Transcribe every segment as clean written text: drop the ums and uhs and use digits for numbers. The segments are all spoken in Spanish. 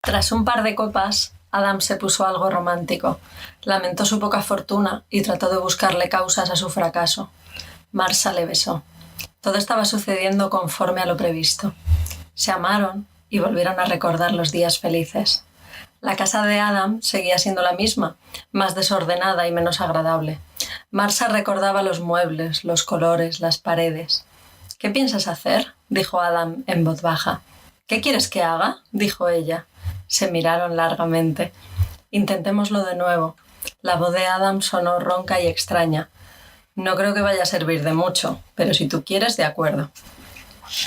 Tras un par de copas, Adam se puso algo romántico. Lamentó su poca fortuna y trató de buscarle causas a su fracaso. Marsa le besó. Todo estaba sucediendo conforme a lo previsto. Se amaron y volvieron a recordar los días felices. La casa de Adam seguía siendo la misma, más desordenada y menos agradable. Marsa recordaba los muebles, los colores, las paredes. «¿Qué piensas hacer?», dijo Adam en voz baja. «¿Qué quieres que haga?», dijo ella. Se miraron largamente. «Intentémoslo de nuevo». La voz de Adam sonó ronca y extraña. «No creo que vaya a servir de mucho, pero si tú quieres, de acuerdo».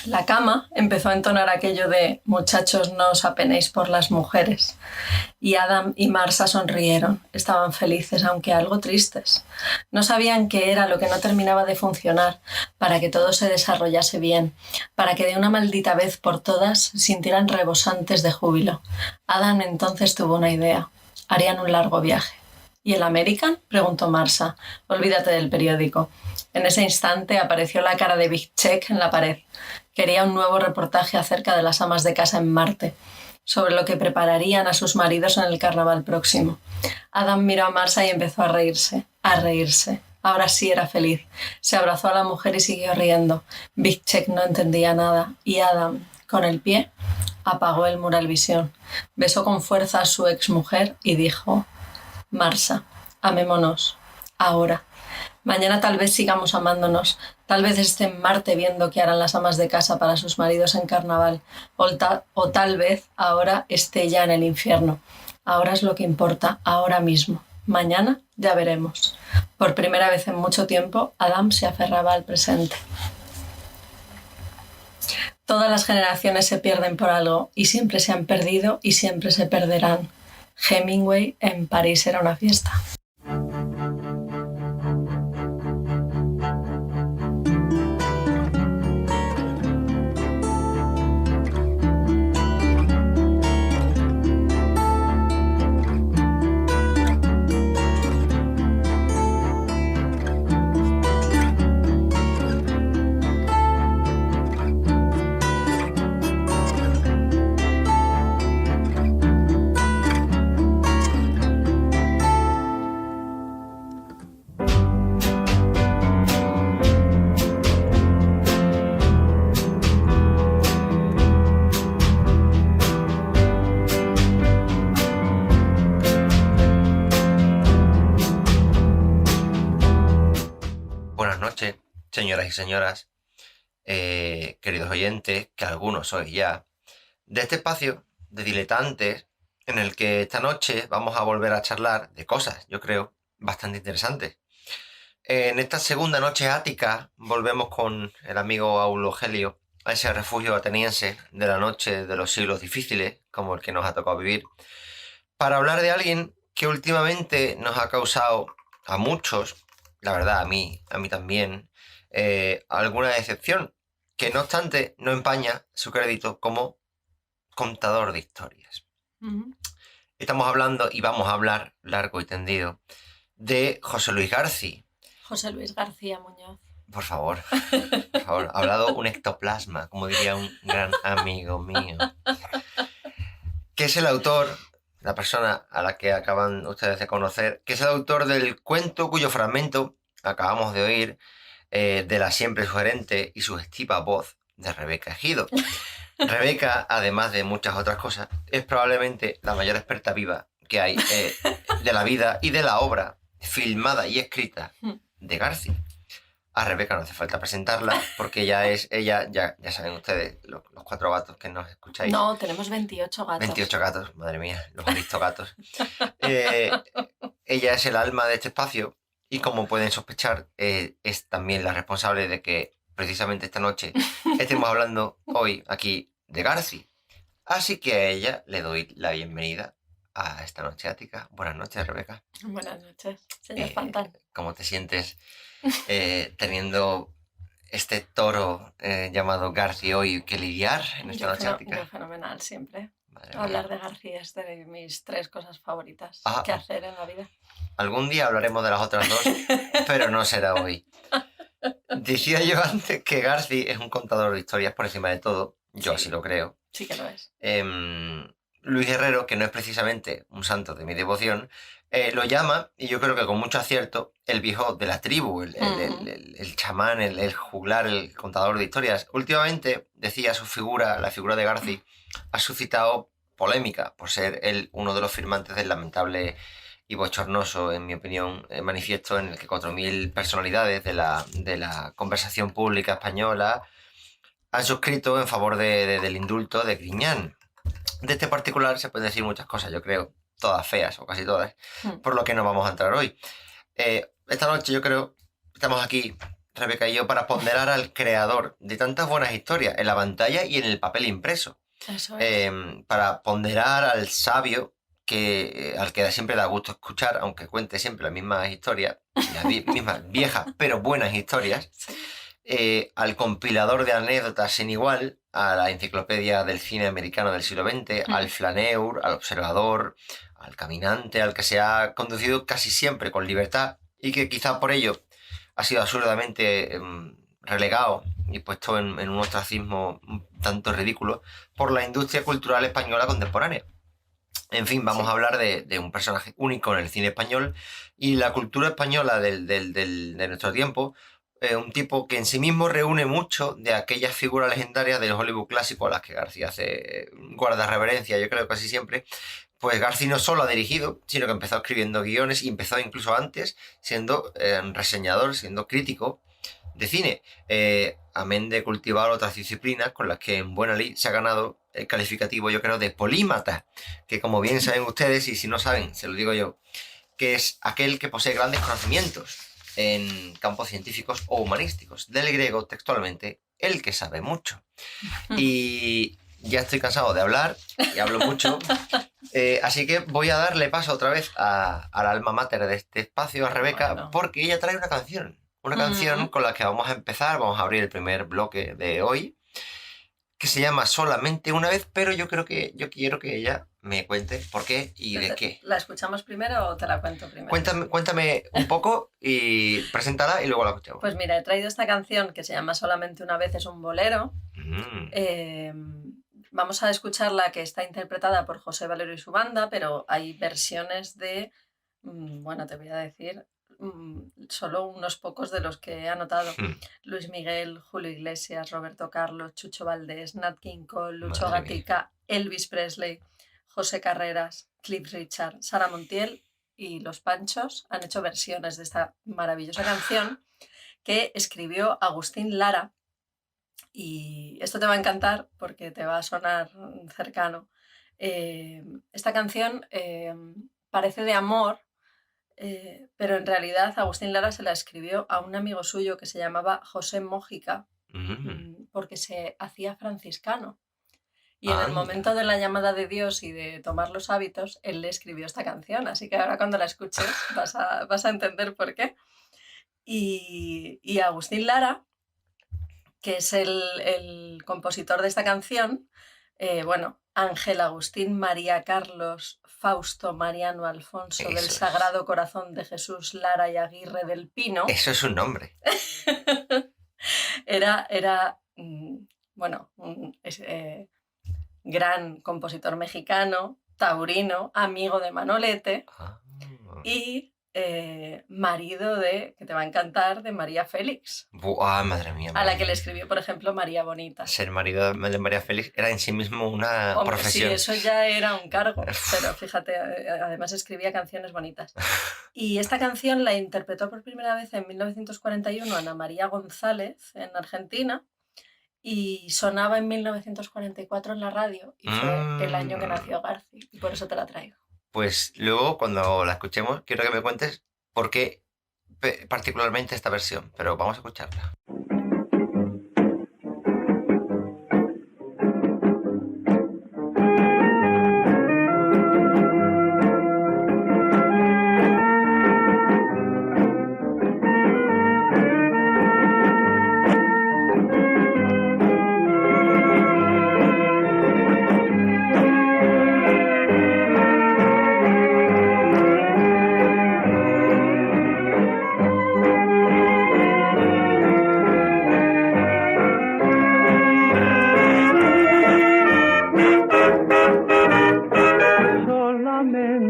La cama empezó a entonar aquello de «muchachos, no os apenéis por las mujeres». Y Adam y Marsa sonrieron. Estaban felices, aunque algo tristes. No sabían qué era lo que no terminaba de funcionar para que todo se desarrollase bien, para que de una maldita vez por todas sintieran rebosantes de júbilo. Adam entonces tuvo una idea. Harían un largo viaje. «¿Y el American?», preguntó Marsa. «Olvídate del periódico». En ese instante apareció la cara de Big Check en la pared. Quería un nuevo reportaje acerca de las amas de casa en Marte, sobre lo que prepararían a sus maridos en el carnaval próximo. Adam miró a Marsa y empezó a reírse. Ahora sí era feliz. Se abrazó a la mujer y siguió riendo. Big Check no entendía nada y Adam, con el pie, apagó el Muralvisión. Besó con fuerza a su exmujer y dijo: «Marsa, amémonos, ahora. Mañana tal vez sigamos amándonos, tal vez esté en Marte viendo qué harán las amas de casa para sus maridos en carnaval, o tal vez ahora esté ya en el infierno. Ahora es lo que importa, ahora mismo. Mañana ya veremos». Por primera vez en mucho tiempo, Adam se aferraba al presente. Todas las generaciones se pierden por algo, y siempre se han perdido y siempre se perderán. Hemingway, En París era una fiesta. Señoras y señoras, queridos oyentes, que algunos sois ya, de este espacio de diletantes en el que esta noche vamos a volver a charlar de cosas, yo creo, bastante interesantes. En esta segunda noche ática volvemos con el amigo Aulo Gelio a ese refugio ateniense de la noche de los siglos difíciles, como el que nos ha tocado vivir, para hablar de alguien que últimamente nos ha causado a muchos, la verdad a mí también, alguna decepción, que no obstante no empaña su crédito como contador de historias. Estamos hablando y vamos a hablar largo y tendido de José Luis García. José Luis García Muñoz. Por favor, ha hablado un ectoplasma, como diría un gran amigo mío, que es el autor, la persona a la que acaban ustedes de conocer, que es el autor del cuento cuyo fragmento acabamos de oír, de la siempre sugerente y sugestiva voz de Rebeca Ejido. Rebeca, además de muchas otras cosas, es probablemente la mayor experta viva que hay de la vida y de la obra filmada y escrita de García. A Rebeca no hace falta presentarla porque ya saben ustedes, los 4 gatos que nos escucháis. No, tenemos 28 gatos. 28 gatos, madre mía, los aristogatos. Ella es el alma de este espacio y, como pueden sospechar, es también la responsable de que precisamente esta noche estemos hablando hoy aquí de García. Así que a ella le doy la bienvenida a esta noche ática. Buenas noches, Rebeca. Buenas noches, señor Fantan. ¿Cómo te sientes teniendo este toro llamado García hoy que lidiar en esta noche ática? Yo fenomenal siempre. Hablar de García es de mis 3 cosas favoritas que hacer en la vida. Algún día hablaremos de las otras 2, pero no será hoy. Decía yo antes que García es un contador de historias por encima de todo. Yo sí lo creo. Sí que lo es. Luis Herrero, que no es precisamente un santo de mi devoción, lo llama, y yo creo que con mucho acierto, el viejo de la tribu, el chamán, el juglar, el contador de historias. Últimamente, decía su figura, la figura de Garci, ha suscitado polémica por ser él uno de los firmantes del lamentable y bochornoso, en mi opinión, manifiesto en el que 4.000 personalidades de la conversación pública española han suscrito en favor del indulto de Griñán. De este particular se pueden decir muchas cosas, yo creo, todas feas o casi todas, por lo que no vamos a entrar hoy. Esta noche yo creo, estamos aquí, Rebeca y yo, para ponderar al creador de tantas buenas historias en la pantalla y en el papel impreso. Eso es. Para ponderar al sabio al que siempre da gusto escuchar, aunque cuente siempre las mismas historias, las mismas viejas pero buenas historias. Sí. Al compilador de anécdotas sin igual, a la enciclopedia del cine americano del siglo XX, al flaneur, al observador, al caminante, al que se ha conducido casi siempre con libertad y que quizá por ello ha sido absurdamente relegado y puesto en un ostracismo un tanto ridículo por la industria cultural española contemporánea. En fin, vamos a hablar de un personaje único en el cine español y la cultura española de nuestro tiempo. Un tipo que en sí mismo reúne mucho de aquellas figuras legendarias del Hollywood clásico a las que García guarda reverencia, yo creo casi siempre. Pues García no solo ha dirigido, sino que empezó escribiendo guiones y empezó incluso antes siendo reseñador, siendo crítico de cine, amén de cultivar otras disciplinas con las que en buena lid se ha ganado el calificativo, yo creo, de polímata, que como bien saben ustedes, y si no saben, se lo digo yo, que es aquel que posee grandes conocimientos en campos científicos o humanísticos, del griego textualmente, el que sabe mucho. Y ya estoy cansado de hablar, y hablo mucho, así que voy a darle paso otra vez a la alma mater de este espacio, a Rebeca, Bueno. porque ella trae una canción con la que vamos a empezar, vamos a abrir el primer bloque de hoy, que se llama Solamente una vez, pero yo quiero que ella me cuente por qué y de qué. ¿La escuchamos primero o te la cuento primero? Cuéntame un poco y preséntala y luego la escuchamos. Pues mira, he traído esta canción que se llama Solamente una vez, es un bolero. Vamos a escucharla, que está interpretada por José Valero y su banda, pero hay versiones de, bueno, te voy a decir, solo unos pocos de los que he anotado. Luis Miguel, Julio Iglesias, Roberto Carlos, Chucho Valdés, Nat King Cole, Lucho Gatica, Elvis Presley, José Carreras, Cliff Richard, Sara Montiel y Los Panchos han hecho versiones de esta maravillosa canción que escribió Agustín Lara. Y esto te va a encantar porque te va a sonar cercano. Esta canción parece de amor, pero en realidad Agustín Lara se la escribió a un amigo suyo que se llamaba José Mójica, porque se hacía franciscano. Y en el momento de la llamada de Dios y de tomar los hábitos, él le escribió esta canción. Así que ahora cuando la escuches vas a entender por qué. Y Agustín Lara, que es el compositor de esta canción, bueno, Ángel Agustín María Carlos Fausto Mariano Alfonso del Sagrado Corazón de Jesús Lara y Aguirre del Pino. Eso es un nombre. Era bueno, gran compositor mexicano, taurino, amigo de Manolete y marido de, que te va a encantar, de María Félix. Madre mía. A la que le escribió, por ejemplo, María Bonita. Ser marido de María Félix era en sí mismo una profesión. Sí, eso ya era un cargo, pero fíjate, además escribía canciones bonitas. Y esta canción la interpretó por primera vez en 1941 Ana María González en Argentina y sonaba en 1944 en la radio y fue el año que nació Garci y por eso te la traigo. Pues luego, cuando la escuchemos, quiero que me cuentes por qué particularmente esta versión, pero vamos a escucharla.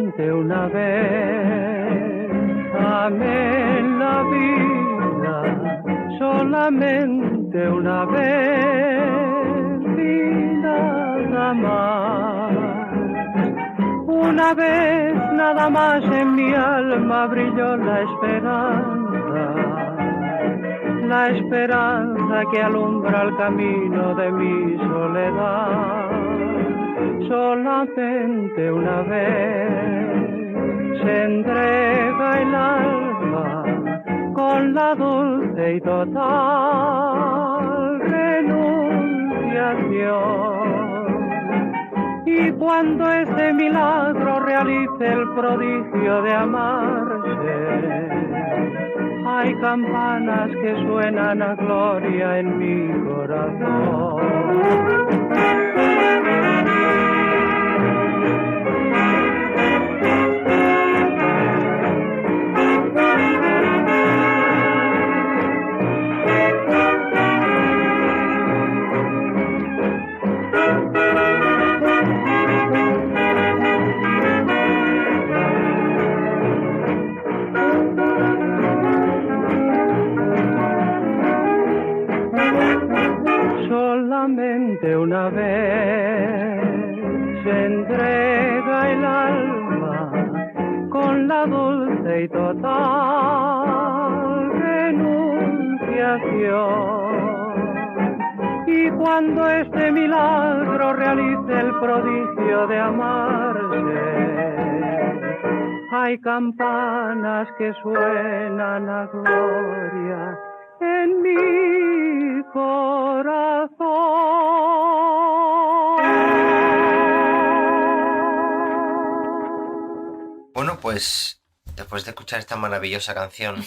Solamente una vez amé la vida, solamente una vez y nada más. Una vez nada más en mi alma brilló la esperanza que alumbra el camino de mi soledad. Solamente una vez se entrega el alma con la dulce y total renunciación. Y cuando este milagro realice el prodigio de amarse, hay campanas que suenan a gloria en mi corazón. Solamente una vez se entrega el alma con la dulce y total renunciación. Y cuando este milagro realice el prodigio de amarse, hay campanas que suenan a gloria en mi corazón. Bueno, pues después de escuchar esta maravillosa canción,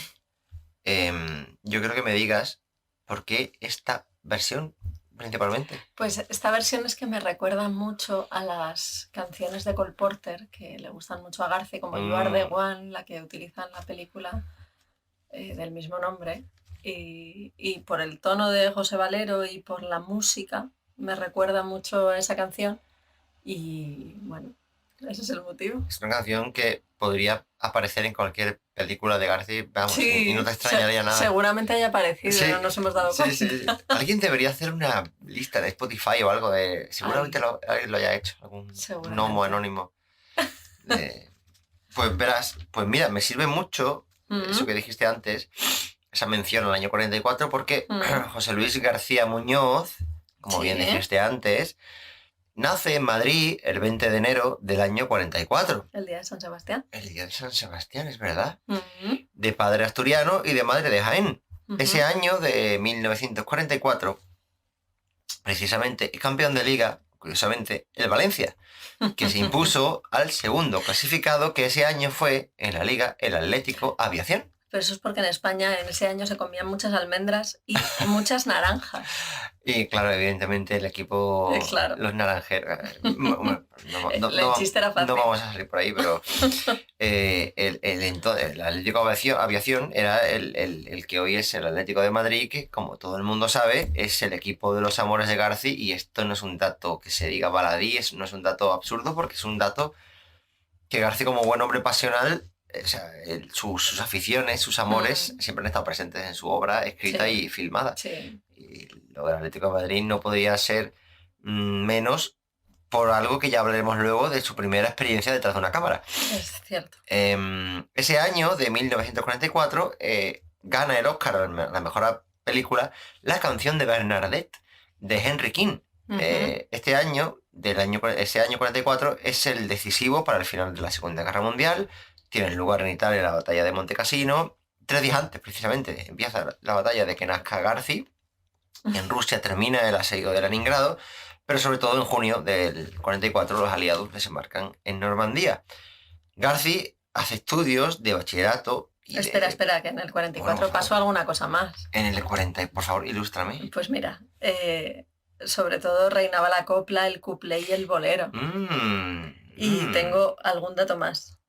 yo creo que me digas por qué esta versión principalmente. Pues esta versión es que me recuerda mucho a las canciones de Cole Porter, que le gustan mucho a Garci, como You Are the One, la que utiliza en la película del mismo nombre. Y por el tono de José Valero y por la música me recuerda mucho a esa canción y bueno, ese es el motivo. Es una canción que podría aparecer en cualquier película de Garci, vamos, Sí, y no te extrañaría nada. Seguramente haya aparecido, Sí, no nos hemos dado cuenta. Sí. Alguien debería hacer una lista de Spotify o algo de... Seguramente alguien lo haya hecho, algún gnomo anónimo. Pues verás, pues mira, me sirve mucho eso que dijiste antes, esa mención al año 44, porque José Luis García Muñoz, como bien dijiste antes, nace en Madrid el 20 de enero del año 44. El día de San Sebastián. El día de San Sebastián, es verdad. De padre asturiano y de madre de Jaén. Ese año de 1944, precisamente, el campeón de liga, curiosamente, el Valencia, que se impuso al segundo clasificado, que ese año fue en la liga el Atlético Aviación. Pero eso es porque en España en ese año se comían muchas almendras y muchas naranjas. Y claro, evidentemente el equipo, los naranjeros... el chiste era fácil. No vamos a salir por ahí, pero el Atlético Aviación era el que hoy es el Atlético de Madrid, que como todo el mundo sabe, es el equipo de los amores de Garci, y esto no es un dato que se diga baladí, no es un dato absurdo, porque es un dato que Garci, como buen hombre pasional, o sea, sus aficiones, sus amores siempre han estado presentes en su obra escrita y filmada. Sí. Y lo del Atlético de Madrid no podía ser menos por algo que ya hablaremos luego de su primera experiencia detrás de una cámara. Es cierto. Ese año de 1944 gana el Oscar a la mejor película La canción de Bernadette, de Henry King. Ese año 44 es el decisivo para el final de la Segunda Guerra Mundial. Tiene lugar en Italia la batalla de Monte Cassino. 3 días antes, precisamente, empieza la batalla de que nazca Garci. En Rusia termina el asedio de Leningrado, pero sobre todo en junio del 44 los aliados desembarcan en Normandía. Garci hace estudios de bachillerato. Espera, que en el 44 pasó alguna cosa más. En el 40, por favor, ilústrame. Pues mira, sobre todo reinaba la copla, el cuplé y el bolero. Y tengo algún dato más.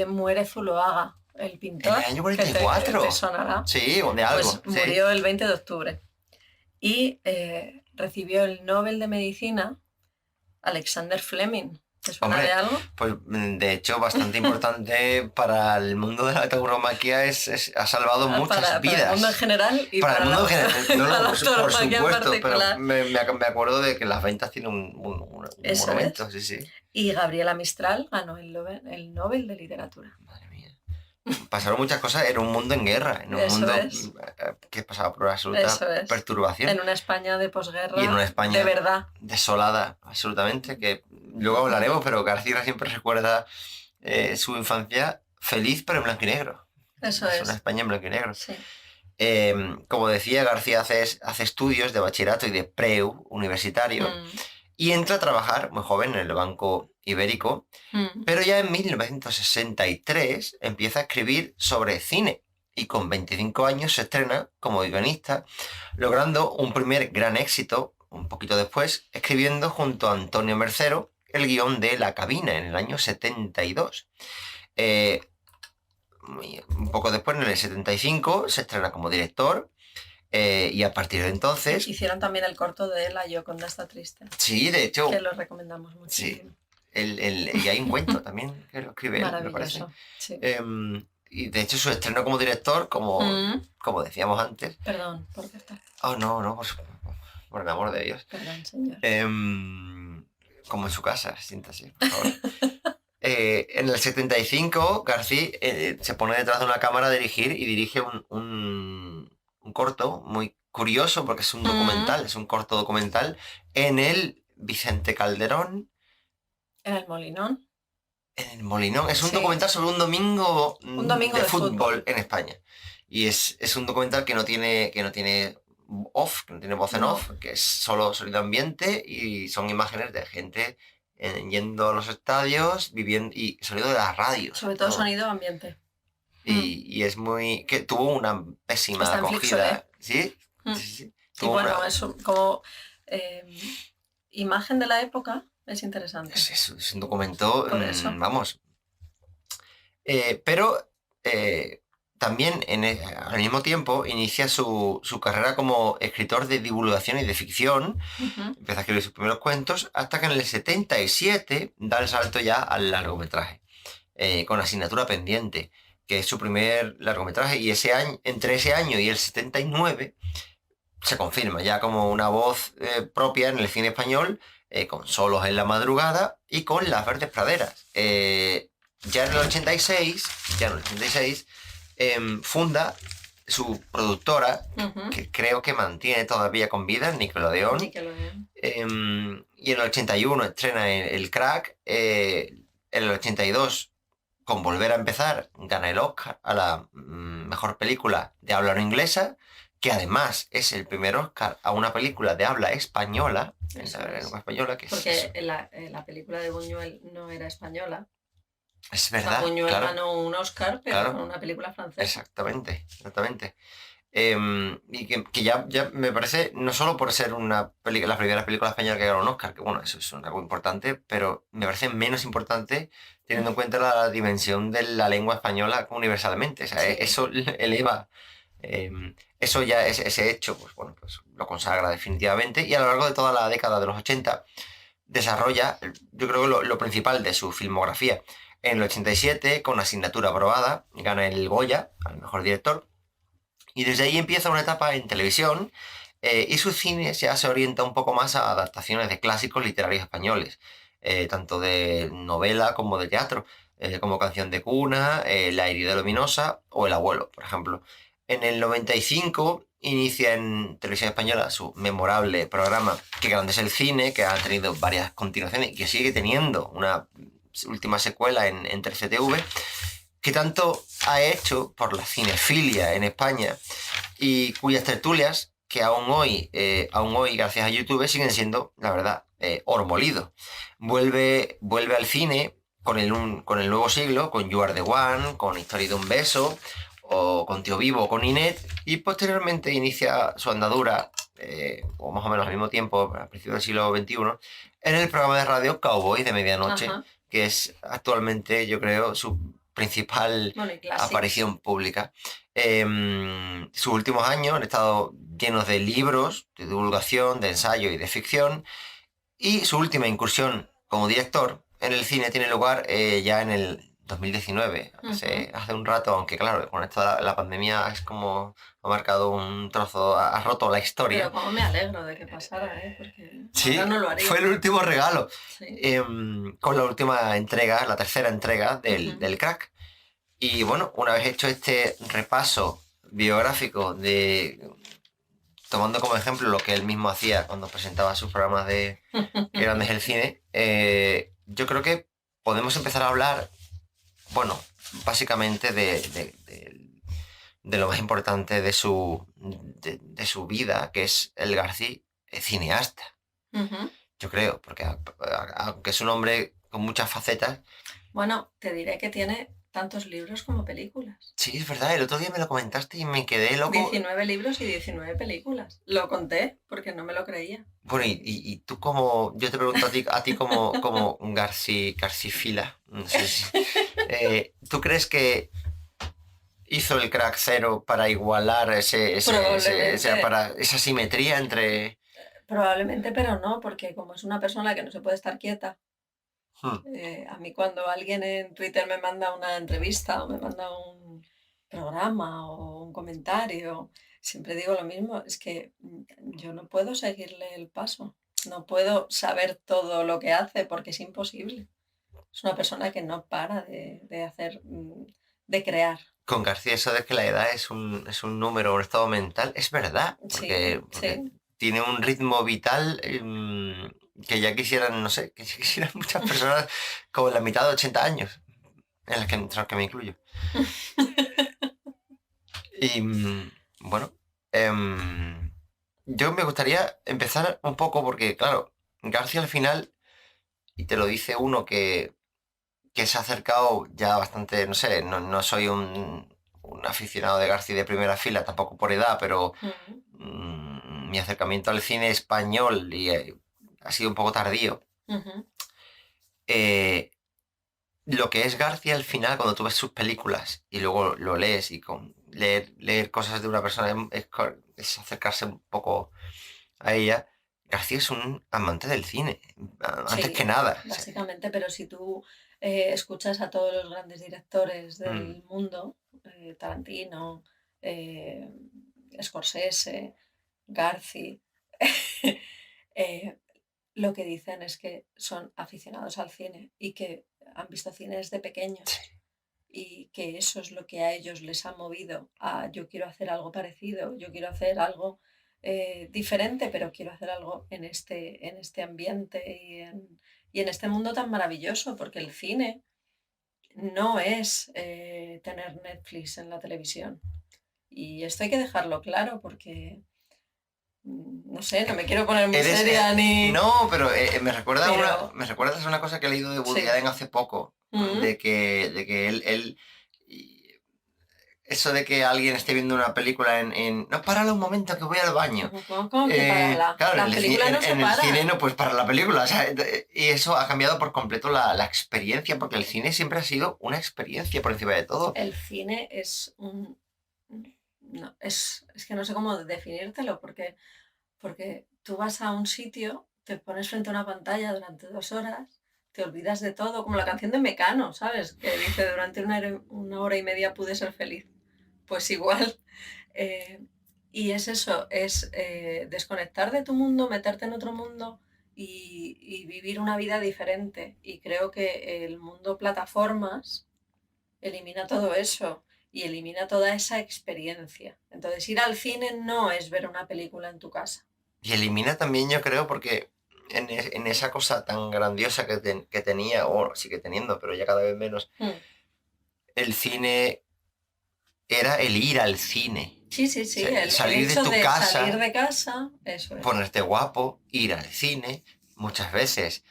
Muere Zuloaga, el pintor. En el año 44. Que te sonará. Sí, de algo. Pues murió el 20 de octubre. Y recibió el Nobel de Medicina Alexander Fleming ¿Te suena Hombre, de algo? pues de hecho bastante importante para el mundo de la tauromaquia, ha salvado muchas Para vidas. el mundo en general y Para el mundo en general, no, para la por tauromaquia en supuesto, pero particular. me acuerdo de que las ventas tienen un Eso monumento, es. sí. Y Gabriela Mistral ganó el Nobel de Literatura. Madre mía. Pasaron muchas cosas, era un mundo en guerra, en un Eso mundo es. que pasaba por absoluta Eso es. perturbación. En una España de posguerra, Y en una España de verdad. desolada, absolutamente, que luego hablaremos, pero García siempre recuerda su infancia feliz, pero en blanco y negro. Eso Es una es. España en blanco y negro. Sí. Como decía, García hace estudios de bachillerato y de preu universitario y entra a trabajar muy joven en el Banco Ibérico, pero ya en 1963 empieza a escribir sobre cine y con 25 años se estrena como guionista, logrando un primer gran éxito un poquito después, escribiendo junto a Antonio Mercero el guión de La cabina en el año 72. Un poco después, en el 75, se estrena como director y a partir de entonces... Hicieron también el corto de La Gioconda está triste. Sí, de hecho... Que lo recomendamos muchísimo. Sí. Y hay un cuento también que lo escribe él, me parece. Sí. Y de hecho su estreno como director, como decíamos antes... Perdón, ¿por qué está? Oh, no, por el amor de Dios. Perdón, señor. Como en su casa, siéntase, por favor. En el 75, García se pone detrás de una cámara a dirigir y dirige un corto muy curioso porque es un documental, es un corto documental en el Vicente Calderón. ¿En el Molinón? En el Molinón. Es un documental sobre un domingo de fútbol en España. Y es un documental que no tiene off, que no tiene voz en off, que es solo sonido ambiente y son imágenes de gente yendo a los estadios, viviendo y sonido de la radio. Sobre todo sonido ambiente. Y es muy... que tuvo una pésima acogida. ¿Sí? Sí. Y bueno, eso como imagen de la época es interesante. Es un documento, vamos. Pero también al mismo tiempo inicia su carrera como escritor de divulgación y de ficción. Empieza a escribir sus primeros cuentos hasta que en el 77 da el salto ya al largometraje, con Asignatura pendiente, que es su primer largometraje, y entre ese año y el 79 se confirma ya como una voz propia en el cine español, con Solos en la madrugada y con Las verdes praderas. Ya en el 86 funda su productora, que creo que mantiene todavía con vida, Nickelodeon. Y en el 81 estrena El Crack. En el 82, con Volver a empezar, gana el Oscar a la mejor película de habla no inglesa, que además es el primer Oscar a una película de habla española. Porque la película de Buñuel no era española. Es verdad. Buñuel ganó un Oscar, pero con una película francesa. Exactamente. Y que ya me parece, no solo por ser la primera película española que ganó un Oscar, que bueno, eso es algo importante, pero me parece menos importante teniendo en cuenta la dimensión de la lengua española universalmente. O sea, eso eleva. Eso ya, ese hecho, pues bueno, pues lo consagra definitivamente, y a lo largo de toda la década de los 80 desarrolla, yo creo que lo principal de su filmografía. En el 87, con Asignatura aprobada, gana el Goya al mejor director, y desde ahí empieza una etapa en televisión, y su cine ya se orienta un poco más a adaptaciones de clásicos literarios españoles, tanto de novela como de teatro, como Canción de cuna, La herida luminosa o El abuelo, por ejemplo. En el 95 inicia en Televisión Española su memorable programa Qué grande es el cine, que ha tenido varias continuaciones y que sigue teniendo una última secuela en 3CTV, que tanto ha hecho por la cinefilia en España y cuyas tertulias, que aún hoy, gracias a YouTube, siguen siendo, la verdad, oro molido. Vuelve al cine con el nuevo siglo, con You Are the One, con Historia de un beso, o con Tío Vivo o con Inet, y posteriormente inicia su andadura, o más o menos al mismo tiempo, a principios del siglo XXI, en el programa de radio Cowboy de medianoche, que es actualmente, yo creo, su principal aparición pública. Sus últimos años han estado llenos de libros, de divulgación, de ensayo y de ficción, y su última incursión como director, en el cine tiene lugar ya en el 2019, hace un rato, aunque claro, con esto de la pandemia es como ha marcado un trozo, ha roto la historia. Pero como me alegro de que pasara, porque Sí, ahora no lo haría. fue el último regalo. Sí. Con la última entrega, la tercera entrega del Crack. Y bueno, una vez hecho este repaso biográfico tomando como ejemplo lo que él mismo hacía cuando presentaba sus programas de Grandes del Cine, yo creo que podemos empezar a hablar, bueno, básicamente de lo más importante de su vida, que es el García cineasta. Yo creo, porque aunque es un hombre con muchas facetas... Bueno, te diré que tiene tantos libros como películas. Sí, es verdad, el otro día me lo comentaste y me quedé loco. 19 libros y 19 películas. Lo conté porque no me lo creía. Bueno, y tú como... Yo te pregunto a ti como Garcifila, no sé si... ¿tú crees que hizo el Crack 0 para igualar esa simetría entre...? Probablemente, pero no, porque como es una persona que no se puede estar quieta, a mí cuando alguien en Twitter me manda una entrevista o me manda un programa o un comentario, siempre digo lo mismo, es que yo no puedo seguirle el paso, no puedo saber todo lo que hace porque es imposible. Es una persona que no para de hacer, de crear. Con García eso de que la edad es un número, un estado mental, es verdad, porque tiene un ritmo vital que ya quisieran, no sé, que quisieran muchas personas como la mitad de 80 años, en las que me incluyo. Y bueno, yo me gustaría empezar un poco porque, claro, García al final, y te lo dice uno que se ha acercado ya bastante, no sé, no soy un aficionado de García de primera fila, tampoco por edad, pero mi acercamiento al cine español ha sido un poco tardío. Lo que es García al final, cuando tú ves sus películas y luego lo lees y leer cosas de una persona es acercarse un poco a ella. García es un amante del cine, antes que nada. Básicamente, pero si tú escuchas a todos los grandes directores del mundo, Tarantino, Scorsese, Garci, lo que dicen es que son aficionados al cine y que han visto cine desde pequeños y que eso es lo que a ellos les ha movido a yo quiero hacer algo parecido, yo quiero hacer algo diferente, pero quiero hacer algo en este ambiente y en este mundo tan maravilloso, porque el cine no es tener Netflix en la televisión. Y esto hay que dejarlo claro porque, no sé, no me quiero poner muy seria ni... No, pero me recuerdas una cosa que he leído de Woody Allen hace poco, de que él eso de que alguien esté viendo una película no, párala un momento que voy al baño. ¿Cómo que párala? Claro, la película no se para. En el cine no puedes parar la película. O sea, y eso ha cambiado por completo la experiencia, porque el cine siempre ha sido una experiencia por encima de todo. El cine es un... No, es que no sé cómo definírtelo, porque tú vas a un sitio, te pones frente a una pantalla durante 2 horas, te olvidas de todo, como la canción de Mecano, ¿sabes? Que dice, durante 1 hora y media pude ser feliz. Pues igual. Y es eso, es desconectar de tu mundo, meterte en otro mundo y vivir una vida diferente. Y creo que el mundo plataformas elimina todo eso y elimina toda esa experiencia. Entonces, ir al cine no es ver una película en tu casa. Y elimina también, yo creo, porque en esa cosa tan grandiosa que tenía, o sigue teniendo, pero ya cada vez menos, el cine era el ir al cine. Sí. O sea, salir de tu casa, salir de casa, eso es. Ponerte guapo, ir al cine, muchas veces.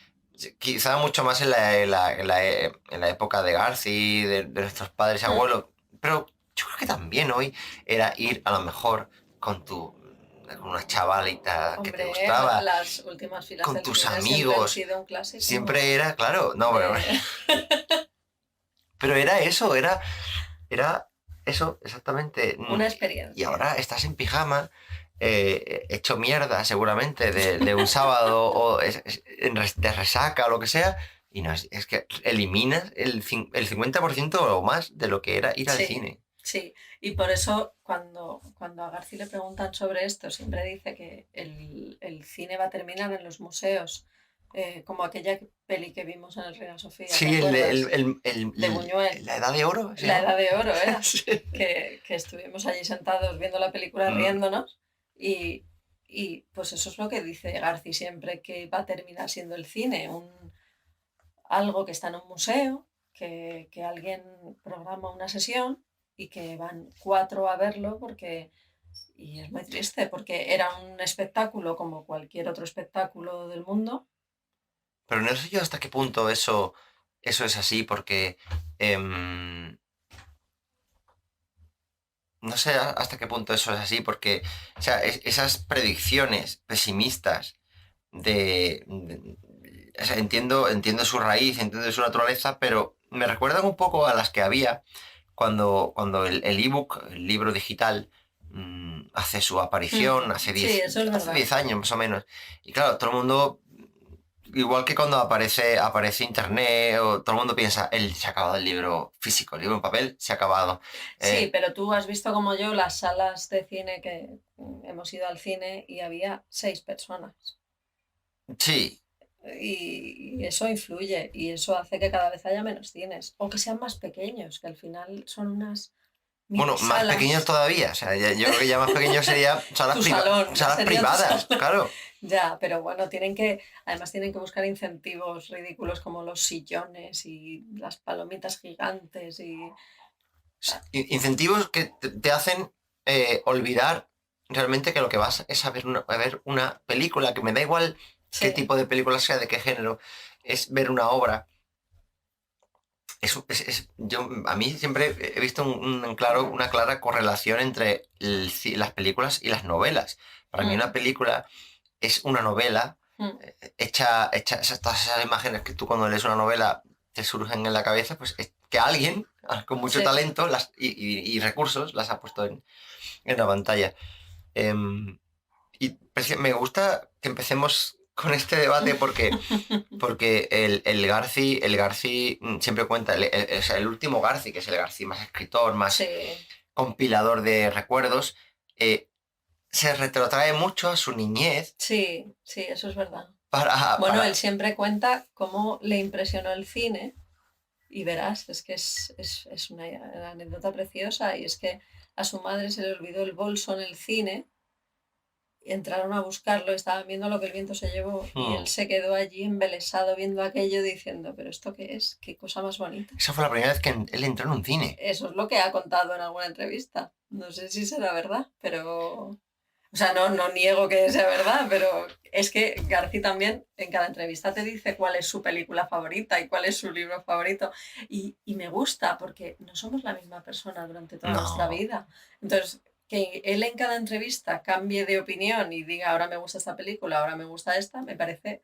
Quizá mucho más en la época de Garci, de nuestros padres y abuelos, pero yo creo que también hoy era ir a lo mejor con una chavalita que te gustaba, las últimas filas con del tus cine amigos, siempre han sido un clásico. Siempre era, claro, no, bueno, pero era eso, era eso, exactamente. Una experiencia. Y ahora estás en pijama, hecho mierda seguramente de un sábado o de resaca o lo que sea, Y no es que eliminas el 50% o más de lo que era ir al Sí. cine. Sí, y por eso cuando a Garci le preguntan sobre esto, siempre dice que el cine va a terminar en los museos, como aquella peli que vimos en el Reina Sofía, ¿te Sí, acuerdas? De Buñuel. la edad de oro. ¿se La llama? Edad de Oro era, Sí. que estuvimos allí sentados viendo la película riéndonos y, pues eso es lo que dice Garci siempre, que va a terminar siendo el cine, algo que está en un museo, que alguien programa una sesión y que van 4 a verlo y es muy triste porque era un espectáculo como cualquier otro espectáculo del mundo. Pero no sé yo hasta qué punto eso es así, porque no sé hasta qué punto eso es así, porque, o sea, esas predicciones pesimistas o sea, entiendo su raíz, entiendo su naturaleza, pero me recuerdan un poco a las que había cuando el ebook, el libro digital, hace su aparición hace Sí, eso es hace verdad. 10 años más o menos. Y claro, todo el mundo, igual que cuando aparece internet, o todo el mundo piensa, se ha acabado el libro físico, el libro en papel se ha acabado. Sí, pero tú has visto como yo las salas de cine que hemos ido al cine y había 6 personas. Sí, Y eso influye y eso hace que cada vez haya menos cines o que sean más pequeños, que al final son unas mini bueno, más pequeños salas. todavía. O sea, yo creo que ya más pequeño sería Tu salón, salas sería tu privadas, salón. claro. Ya, pero bueno, además tienen que buscar incentivos ridículos como los sillones y las palomitas gigantes y Incentivos que te hacen olvidar realmente que lo que vas es a ver una película, que me da igual qué sí, tipo de película sea, de qué género, es ver una obra. A mí siempre he visto una clara correlación entre las películas y las novelas. Para mí una mm, película es una novela mm, hecha todas esas imágenes que tú cuando lees una novela te surgen en la cabeza, pues es que alguien con mucho sí. talento y recursos las ha puesto en la pantalla. Em, Me gusta que empecemos con este debate porque el Garci siempre cuenta, o sea, el último Garci, que es el Garci más escritor, más Sí, compilador de recuerdos, eh, se retrotrae mucho a su niñez sí, sí, eso es verdad. para, Bueno, él para... siempre cuenta cómo le impresionó el cine y verás, es que es una anécdota preciosa y es que a su madre se le olvidó el bolso en el cine. Entraron a buscarlo, estaban viendo lo que el viento se llevó y él Hmm. se quedó allí embelesado viendo aquello diciendo, pero ¿esto qué es? ¿Qué cosa más bonita? Esa fue la primera vez que él entró en un cine. Eso es lo que ha contado en alguna entrevista. No sé si será verdad, pero... O sea, no niego que sea verdad, pero es que Garci también en cada entrevista te dice cuál es su película favorita y cuál es su libro favorito. Y me gusta porque no somos la misma persona durante toda nuestra No. vida. Entonces, que él en cada entrevista cambie de opinión y diga, ahora me gusta esta película, ahora me gusta esta, me parece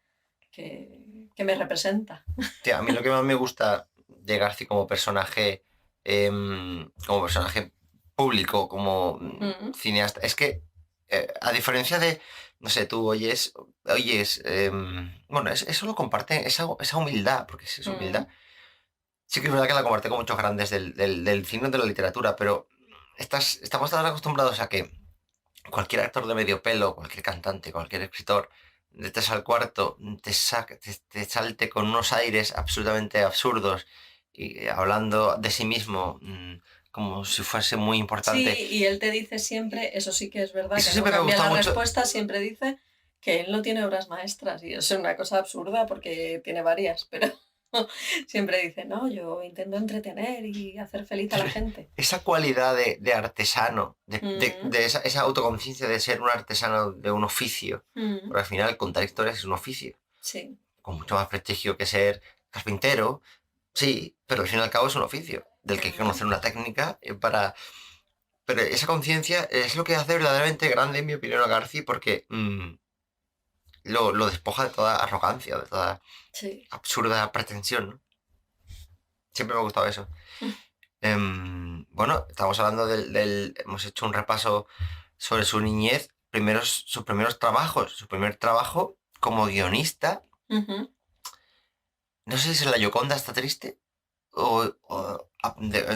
que me representa. Tío, a mí lo que más me gusta de Garci como personaje público, como Mm, cineasta, es que, a diferencia de, no sé, tú oyes, bueno, eso lo comparte, esa humildad, porque es humildad. mm, Sí que es verdad que la comparte con muchos grandes del cine y de la literatura, pero estamos tan acostumbrados a que cualquier actor de medio pelo, cualquier cantante, cualquier escritor, de tres al cuarto, te salte con unos aires absolutamente absurdos y hablando de sí mismo como si fuese muy importante. sí, y él te dice siempre, eso sí que es verdad, Eso que no siempre me ha cambia gustado la mucho. respuesta, siempre dice que él no tiene obras maestras, y es una cosa absurda porque tiene varias, pero siempre dice, no, yo intento entretener y hacer feliz a la gente. Esa cualidad de artesano, Mm, de esa autoconciencia de ser un artesano de un oficio, mm, porque al final contar historias es un oficio, sí, con mucho más prestigio que ser carpintero. Sí, pero al fin y al cabo es un oficio del que hay que mm, conocer una técnica para... Pero esa conciencia es lo que hace verdaderamente grande, en mi opinión, a Garci, porque lo despoja de toda arrogancia, de toda sí. absurda pretensión, ¿no? Siempre me ha gustado eso. Bueno, estamos hablando Hemos hecho un repaso sobre su niñez, sus primeros trabajos. Su primer trabajo como guionista Ujú. No sé si la Gioconda está triste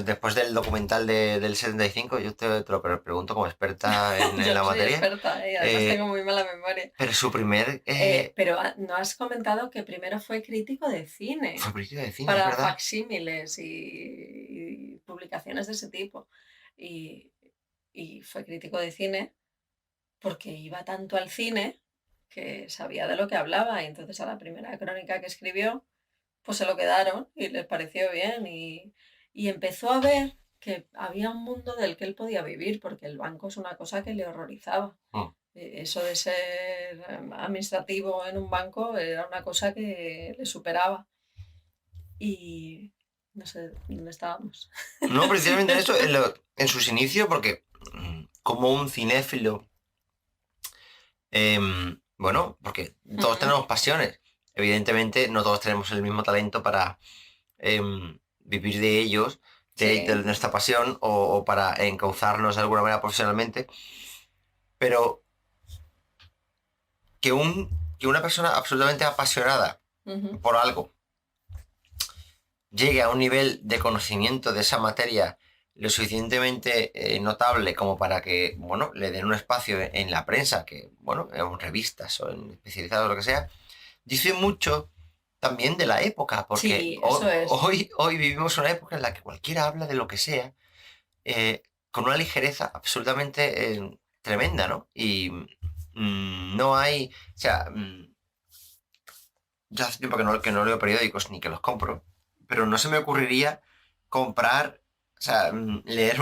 después del documental del 75, yo te lo pregunto como experta en Yo la no soy materia, experta, además tengo eh, muy mala memoria. pero su primer... Pero no has comentado que primero fue crítico de cine fue crítica de cine, es para verdad. facsímiles y publicaciones de ese tipo. Y, y fue crítico de cine porque iba tanto al cine que sabía de lo que hablaba. Y entonces a la primera crónica que escribió, pues se lo quedaron y les pareció bien. Y empezó a ver que había un mundo del que él podía vivir, porque el banco es una cosa que le horrorizaba. Mm. Eso de ser administrativo en un banco era una cosa que le superaba. Y no sé dónde estábamos. No, Sí, precisamente eso, en sus inicios, porque como un cinéfilo, bueno, porque todos Ujú. tenemos pasiones. Evidentemente, no todos tenemos el mismo talento para vivir de ellos, de Sí. nuestra pasión, o para encauzarnos de alguna manera profesionalmente, pero que una persona absolutamente apasionada Ujú. por algo llegue a un nivel de conocimiento de esa materia lo suficientemente notable como para que, bueno, le den un espacio en la prensa, que, bueno, en revistas o en especializados o lo que sea, dice mucho también de la época, porque Sí, eso es. hoy vivimos una época en la que cualquiera habla de lo que sea, eh, con una ligereza absolutamente tremenda, ¿no? Y no hay, o sea, yo hace tiempo que no leo periódicos ni que los compro, pero no se me ocurriría comprar, o sea, leer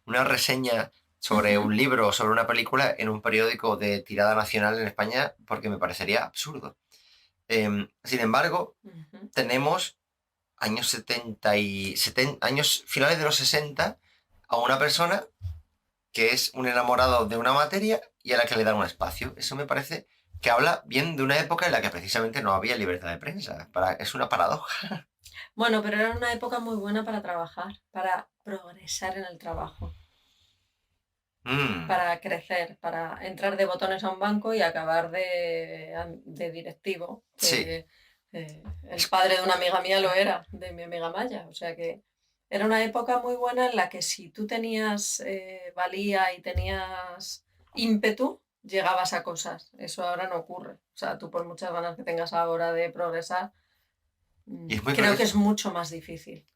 una reseña sobre Ujú, un libro o sobre una película en un periódico de tirada nacional en España porque me parecería absurdo. Sin embargo, ujú. tenemos años 70 y años finales de los 60 a una persona que es un enamorado de una materia y a la que le dan un espacio. Eso me parece que habla bien de una época en la que precisamente no había libertad de prensa. Es una paradoja. Bueno, pero era una época muy buena para trabajar, para progresar en el trabajo, Mm, para crecer, para entrar de botones a un banco y acabar de directivo, sí, que el padre de una amiga mía lo era, de mi amiga Maya. O sea que era una época muy buena en la que si tú tenías valía y tenías ímpetu, llegabas a cosas. Eso ahora no ocurre. O sea, tú por muchas ganas que tengas ahora de progresar, y es muy creo que curioso. es mucho más difícil.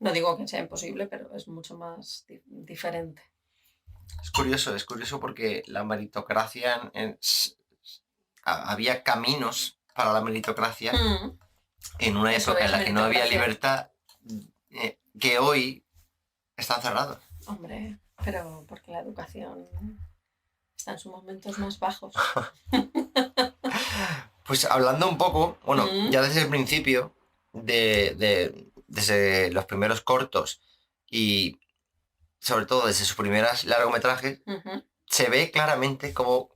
No digo que sea imposible, pero es mucho más diferente. Es curioso porque la meritocracia, había caminos para la meritocracia Mm, en una eso época en es la que no había meritocracia. libertad, que hoy están cerrados. Hombre, pero porque la educación está en sus momentos más bajos. Pues hablando un poco, bueno, Mm, ya desde el principio, desde los primeros cortos y sobre todo desde sus primeras largometrajes, ujú, se ve claramente cómo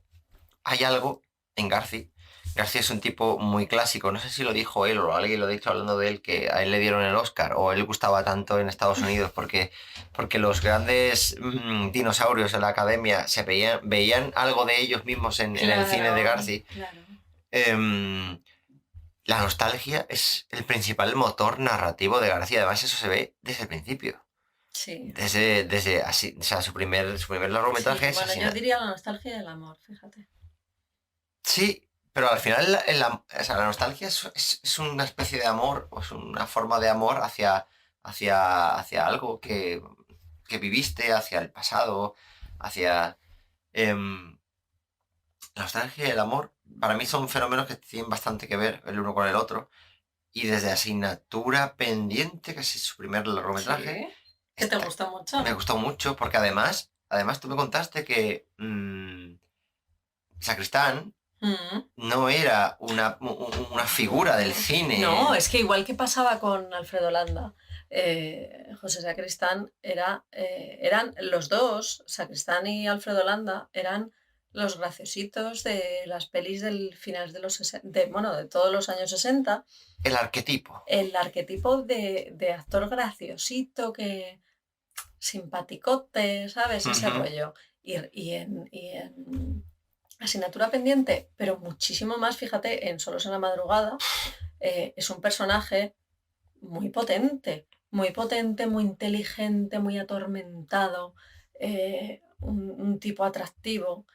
hay algo en Garci. Garci es un tipo muy clásico, no sé si lo dijo él o alguien lo ha dicho hablando de él, que a él le dieron el Oscar o él gustaba tanto en Estados Unidos porque los grandes dinosaurios de la academia veían algo de ellos mismos en el cine de claro, Garci. claro. Em, la nostalgia es el principal motor narrativo de García. Además, eso se ve desde el principio. Sí, Desde así, o sea, su primer sí. largometraje es Bueno, yo Asesina. diría la nostalgia y el amor, fíjate. Sí, pero al final o sea, la nostalgia es una especie de amor, o es una forma de amor hacia algo que viviste, hacia el pasado, hacia... em, la nostalgia y el amor, para mí son fenómenos que tienen bastante que ver el uno con el otro. Y desde Asignatura Pendiente, que es su primer largometraje, Sí, que te gusta me mucho. gustó mucho porque además tú me contaste que Sacristán Mm, no era una figura del No, cine. es que igual que pasaba con Alfredo Landa, José Sacristán eran los dos, Sacristán y Alfredo Landa, eran los graciositos de las pelis del finales de los 60, bueno, de todos los años 60, El arquetipo. el arquetipo de actor graciosito, que simpaticote, ¿sabes? Ese Ujú. rollo. Y en Asignatura Pendiente, pero muchísimo más, fíjate, en Solos en la Madrugada, es un personaje muy potente, muy inteligente, muy atormentado, un tipo atractivo,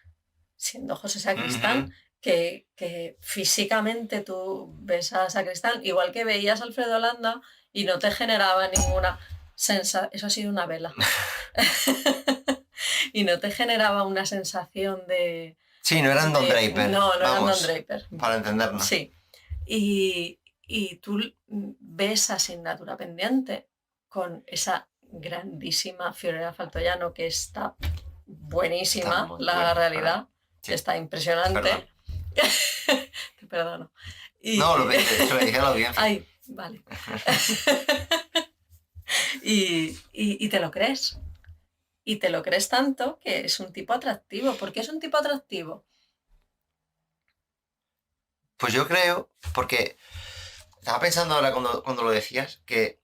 siendo José Sacristán, Ujú. que físicamente tú ves a Sacristán, igual que veías a Alfredo Landa y no te generaba ninguna sensación, eso ha sido una vela, y no te generaba una sensación Sí, no eran Don Draper, no, no eran Don vamos, Draper, para entendernos. sí, y tú ves Asignatura Pendiente con esa grandísima Fiorella Faltoiano que está Está buenísima, muy la buena, realidad, sí, está impresionante. perdón. Te perdono. No, se lo dije a la audiencia. Ay, vale. y te lo crees. Y te lo crees tanto que es un tipo atractivo. ¿Por qué es un tipo atractivo? Pues yo creo, porque estaba pensando ahora cuando lo decías, que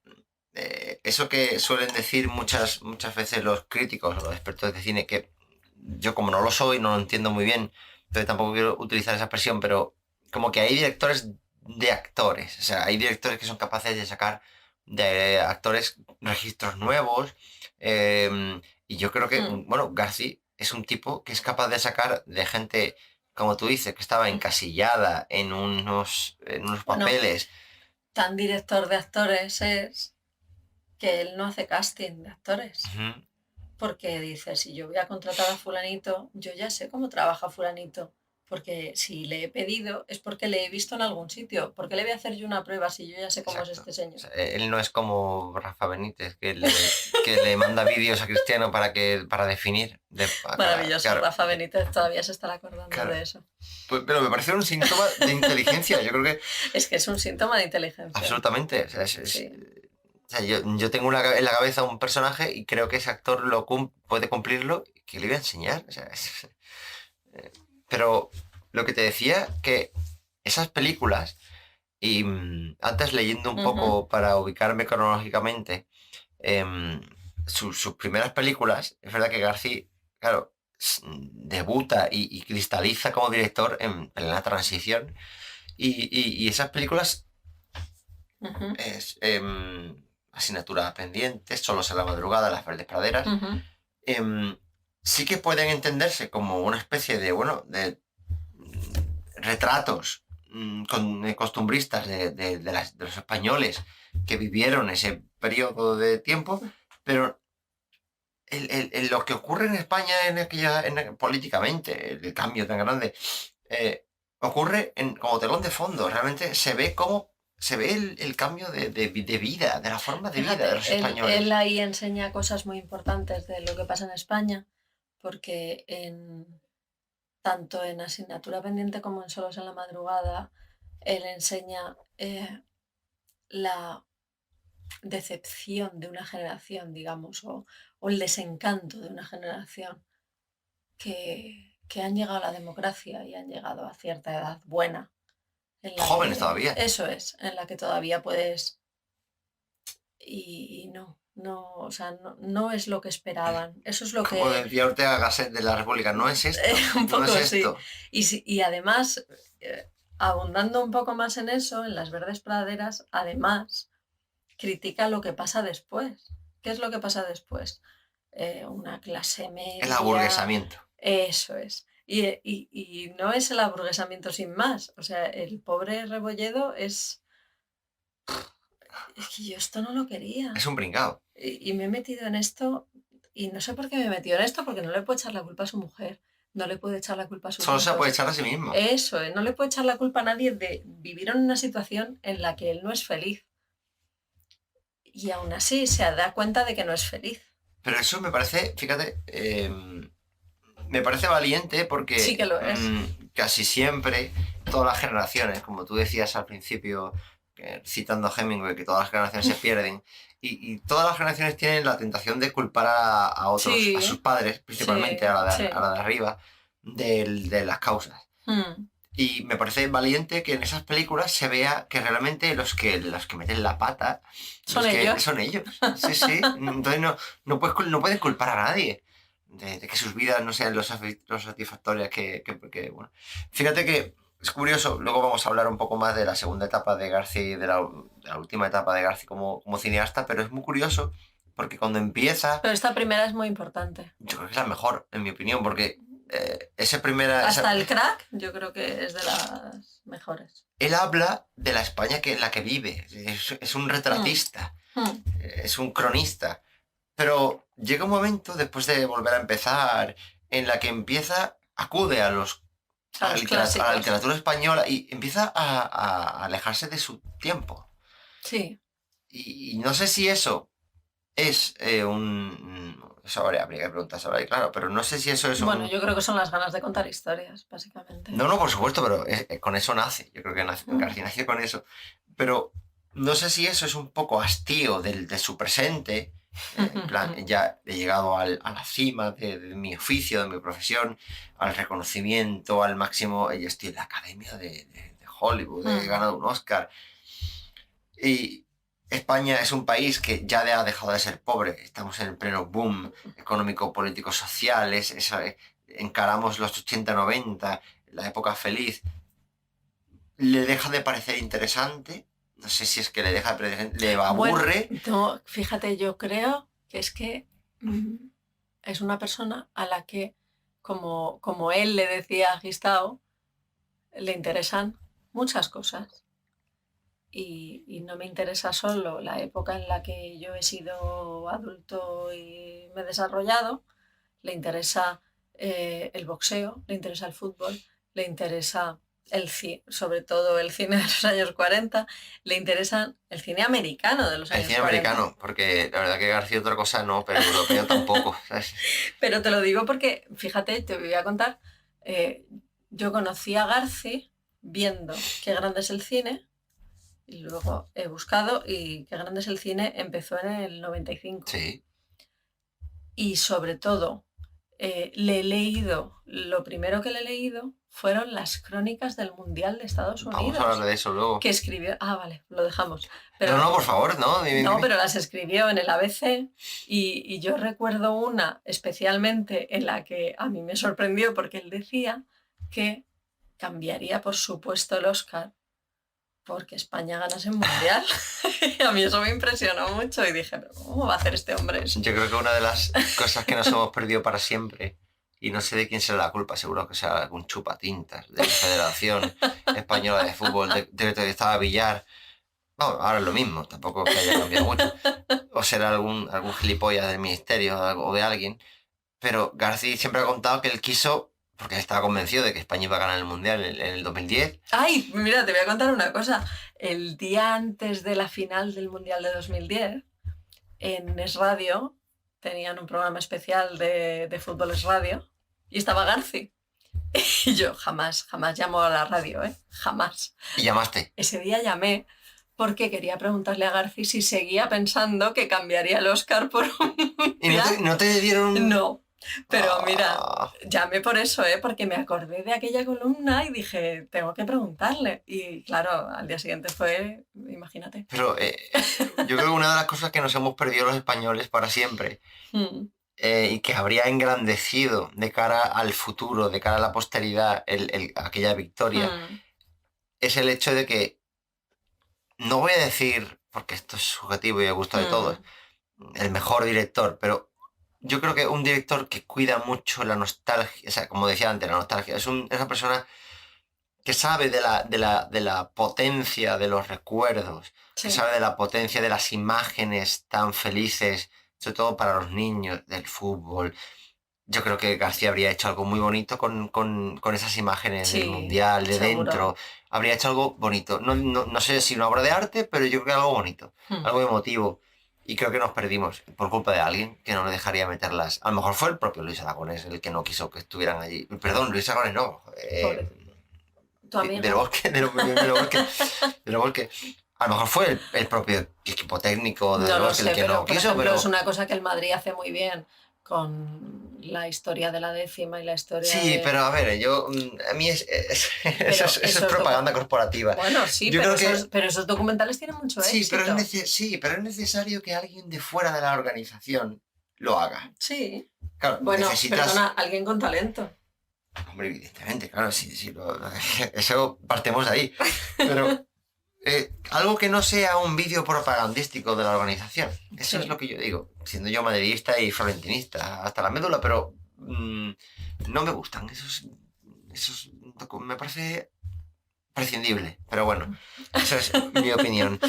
eso que suelen decir muchas veces los críticos o los expertos de cine, que yo como no lo soy, no lo entiendo muy bien, entonces tampoco quiero utilizar esa expresión, pero como que hay directores de actores, o sea, hay directores que son capaces de sacar de actores registros nuevos, y yo creo que, bueno, García es un tipo que es capaz de sacar de gente, como tú dices, que estaba encasillada en unos Bueno, papeles. tan director de actores es que él no hace casting de actores. Ujú. Porque dice, si yo voy a contratar a fulanito, yo ya sé cómo trabaja fulanito. Porque si le he pedido es porque le he visto en algún sitio. ¿Por qué le voy a hacer yo una prueba si yo ya sé cómo es Exacto. este O señor? sea, él no es como Rafa Benítez, que le manda vídeos a Cristiano para definir. Maravilloso. Claro, Rafa Benítez todavía se estará acordando claro. de eso. Pero me parece un síntoma de inteligencia. Yo creo que Es que es un síntoma de inteligencia. absolutamente. O sea, Sí. o sea, yo tengo en la cabeza un personaje y creo que ese actor puede cumplirlo y que le voy a enseñar. O sea, eh, pero lo que te decía, que esas películas, y antes leyendo un poco para ubicarme cronológicamente, em, sus primeras películas, es verdad que García, claro, debuta y cristaliza como director en plena transición. Y esas películas es Asignatura Pendiente, Solos en la Madrugada, Las Verdes Praderas, em, sí que pueden entenderse como una especie de, bueno, de retratos costumbristas de los españoles que vivieron ese periodo de tiempo, pero lo que ocurre en España políticamente, el cambio tan grande, ocurre como telón de fondo. Realmente se ve el cambio de vida, de la forma de vida de los Fíjate, españoles. él ahí enseña cosas muy importantes de lo que pasa en España, porque tanto en Asignatura Pendiente como en Solos en la Madrugada, él enseña la decepción de una generación, digamos, o el desencanto de una generación que han llegado a la democracia y han llegado a cierta edad buena, en la Jóvenes que, todavía. eso es, en la que todavía puedes, y o sea, no es lo que esperaban. Eso es lo Como que, decía Ortega Gasset de la República, no es esto, un no poco es sí. esto. Y además, abundando un poco más en eso, en Las Verdes Praderas, además, critica lo que pasa después. ¿Qué es lo que pasa después? Una clase media. El aburguesamiento. Eso es. Y no es el aburguesamiento sin más. O sea, el pobre Rebolledo es que yo esto no lo quería. Es un pringao. Y me he metido en esto, y no sé por qué me he metido en esto, porque no le puedo echar la culpa a su mujer, no le puedo echar la culpa a sus Solo hijos. se puede echar a sí mismo. Eso, no le puedo echar la culpa a nadie de vivir en una situación en la que él no es feliz. Y aún así se da cuenta de que no es feliz. Pero eso me parece, fíjate, me parece valiente porque Sí que lo es. Casi siempre, todas las generaciones, como tú decías al principio, citando a Hemingway, que todas las generaciones se pierden, y todas las generaciones tienen la tentación de culpar a otros, Sí, a sus padres, principalmente sí, a sí. la de arriba, de las causas. Y me parece valiente que en esas películas se vea que realmente los que meten la pata ¿Son ellos? son ellos. Sí, sí. Entonces no puedes culpar a nadie de que sus vidas no sean lo satisfactorias que bueno. Fíjate que es curioso, luego vamos a hablar un poco más de la segunda etapa de García y de la última etapa de García como cineasta, pero es muy curioso porque cuando empieza, Pero esta primera es muy importante. yo creo que es la mejor, en mi opinión, porque Hasta el crack, yo creo que es de las mejores. él habla de la España en la que vive, es un retratista, es un cronista, pero llega un momento, después de volver a empezar, en la que acude a la literatura española y empieza a alejarse de su tiempo. Sí. Y no sé si eso es eso habría que preguntarse ahora, y claro, pero no sé si eso es Bueno, yo creo que son las ganas de contar historias, básicamente. No, por supuesto, pero con eso nace. Yo creo que García nació con eso. Pero no sé si eso es un poco hastío de su presente. En plan, ya he llegado a la cima de mi oficio, de mi profesión, al reconocimiento, al máximo. Yo estoy en la academia de Hollywood, he ganado un Oscar. Y España es un país que ya ha dejado de ser pobre. Estamos en el pleno boom económico, político, social. Encaramos los 80-90, la época feliz. ¿Le deja de parecer interesante? No sé si es que le deja de parecer, le aburre. Bueno, no, fíjate, yo creo que es que es una persona a la que, como él le decía a Gistao, le interesan muchas cosas. Y no me interesa solo la época en la que yo he sido adulto y me he desarrollado, le interesa el boxeo, le interesa el fútbol, le interesa sobre todo el cine de los años 40, le interesa el cine americano de los años 40. El cine americano, porque la verdad que García otra cosa no, pero el europeo tampoco, ¿sabes? Pero te lo digo porque, fíjate, te voy a contar, yo conocí a García viendo Qué grande es el cine, y luego he buscado y Qué grande es el cine empezó en el 95. Sí. Y sobre todo, lo primero que le he leído fueron las crónicas del Mundial de Estados Unidos. Vamos a hablar de eso luego. Que escribió... Vale, lo dejamos. Pero, no, por favor, no. No, pero las escribió en el ABC y yo recuerdo una especialmente en la que a mí me sorprendió porque él decía que cambiaría, por supuesto, el Oscar porque España ganase el Mundial. A mí eso me impresionó mucho y dije, ¿pero cómo va a hacer este hombre eso? Yo creo que una de las cosas que nos hemos perdido para siempre, y no sé de quién será la culpa, seguro que sea algún chupatintas de la Federación Española de Fútbol, de estaba Villar. No, ahora es lo mismo, tampoco que haya cambiado mucho. O será algún gilipollas del ministerio o de alguien. Pero García siempre ha contado que él quiso, porque estaba convencido de que España iba a ganar el Mundial en el 2010. Ay, mira, te voy a contar una cosa. El día antes de la final del Mundial de 2010, en Es Radio, tenían un programa especial de Fútbol Es Radio, y estaba García. Y yo jamás llamo a la radio, ¿eh? Jamás. ¿Y llamaste? Ese día llamé porque quería preguntarle a García si seguía pensando que cambiaría el Oscar por un Mundial. ¿Y no te dieron...? No. Pero mira, llamé por eso, porque me acordé de aquella columna y dije, tengo que preguntarle. Y claro, al día siguiente fue, imagínate. Pero yo creo que una de las cosas que nos hemos perdido los españoles para siempre y que habría engrandecido de cara al futuro, de cara a la posteridad, aquella victoria, es el hecho de que, no voy a decir, porque esto es subjetivo y a gusto de todos, el mejor director, pero yo creo que un director que cuida mucho la nostalgia, o sea, como decía antes, la nostalgia, es una persona que sabe de la potencia de los recuerdos, sí, que sabe de la potencia de las imágenes tan felices, sobre todo para los niños, del fútbol. Yo creo que García habría hecho algo muy bonito con esas imágenes, sí, del Mundial, de seguro, dentro. Habría hecho algo bonito. No sé si una obra de arte, pero yo creo que algo bonito, algo emotivo. Y creo que nos perdimos por culpa de alguien que no le dejaría meterlas. A lo mejor fue el propio Luis Aragonés el que no quiso que estuvieran allí. Perdón, Luis Aragonés no. Del Bosque. A lo mejor fue el propio equipo técnico del Bosque el que no quiso. Por ejemplo, es una cosa que el Madrid hace muy bien con la historia de la décima y la historia pero a ver, a mí eso es propaganda corporativa. Bueno, sí, pero esos documentales tienen mucho éxito. Pero es necesario que alguien de fuera de la organización lo haga. Sí. Claro, bueno, perdona, alguien con talento. Hombre, evidentemente, claro, eso partimos de ahí. Pero algo que no sea un vídeo propagandístico de la organización. Eso Sí. es lo que yo digo, siendo yo madridista y florentinista hasta la médula, pero no me gustan. Me parece prescindible, pero bueno, esa es mi opinión.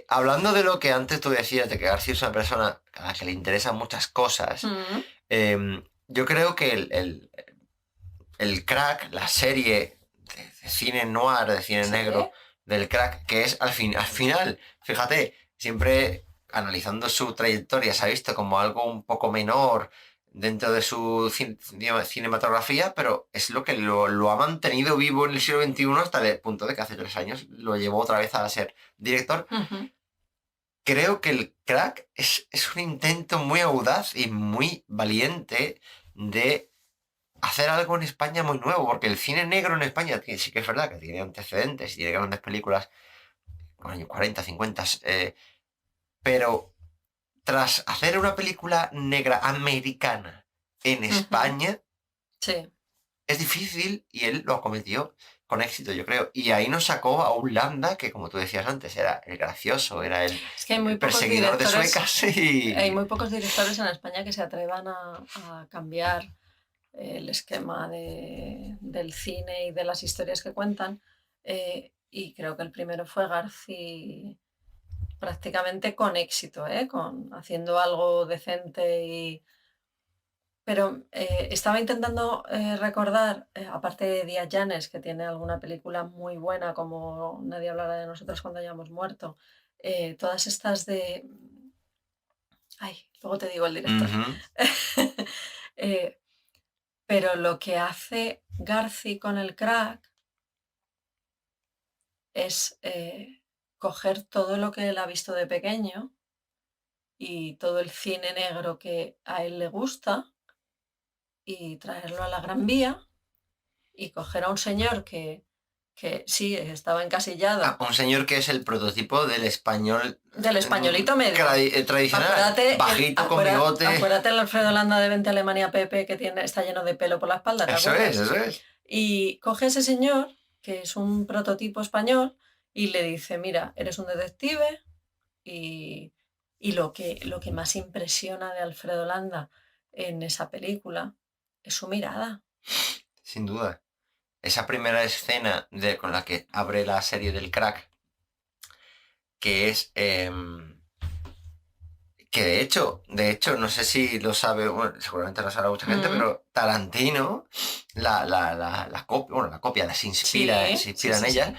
Hablando de lo que antes tú decías, de que García es una persona a la que le interesan muchas cosas, yo creo que el Crack, la serie de cine noir, de cine ¿Sí? negro del Crack, que es al final, fíjate, siempre analizando su trayectoria se ha visto como algo un poco menor dentro de su cinematografía, pero es lo que lo ha mantenido vivo en el siglo XXI hasta el punto de que hace 3 años lo llevó otra vez a ser director. Creo que el Crack es un intento muy audaz y muy valiente de hacer algo en España muy nuevo, porque el cine negro en España sí que es verdad que tiene antecedentes y tiene grandes películas en los años 40, 50, pero tras hacer una película negra americana en España, Sí. es difícil y él lo acometió con éxito, yo creo. Y ahí nos sacó a un Landa que, como tú decías antes, era el gracioso, era el Es que hay muy pocos perseguidor de directores, suecas y... hay muy pocos directores en España que se atrevan a cambiar el esquema del cine y de las historias que cuentan. Y creo que el primero fue Garci prácticamente con éxito, haciendo algo decente. Pero estaba intentando recordar, aparte de Díaz Llanes, que tiene alguna película muy buena como Nadie hablará de nosotros cuando hayamos muerto, todas estas de... Ay, luego te digo el director. Pero lo que hace Garci con el Crack es coger todo lo que él ha visto de pequeño y todo el cine negro que a él le gusta y traerlo a la Gran Vía y coger a un señor que sí estaba encasillado. Un señor que es el prototipo del español... Del españolito medio. Tradicional, bajito, con bigote... Acuérdate el Alfredo Landa de Vente a Alemania Pepe que está lleno de pelo por la espalda, ¿te acuerdas? Eso es. Y coge a ese señor, que es un prototipo español, y le dice, mira, eres un detective y lo que más impresiona de Alfredo Landa en esa película es su mirada. Sin duda. Esa primera escena con la que abre la serie del Crack, que es... que de hecho, no sé si lo sabe, bueno, seguramente lo sabe mucha gente, pero Tarantino, la copia se inspira en ella.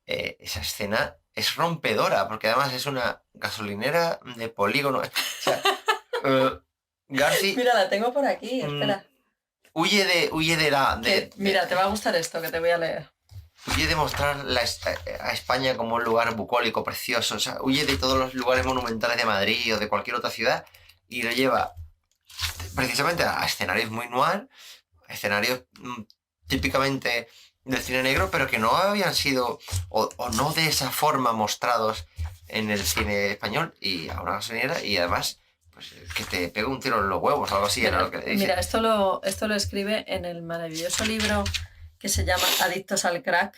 Esa escena es rompedora, porque además es una gasolinera de polígono. O sea, Garci... Mira, la tengo por aquí, espera. Huye de la... Mira, te va a gustar esto que te voy a leer. Huye de mostrar a España como un lugar bucólico, precioso. O sea, huye de todos los lugares monumentales de Madrid o de cualquier otra ciudad y lo lleva precisamente a escenarios muy noir, escenarios típicamente del cine negro, pero que no habían sido o no de esa forma mostrados en el cine español, y a una gasolinera, y además pues, que te pega un tiro en los huevos o algo así. Mira, era lo que dice. Mira, esto lo escribe en el maravilloso libro que se llama Adictos al Crack,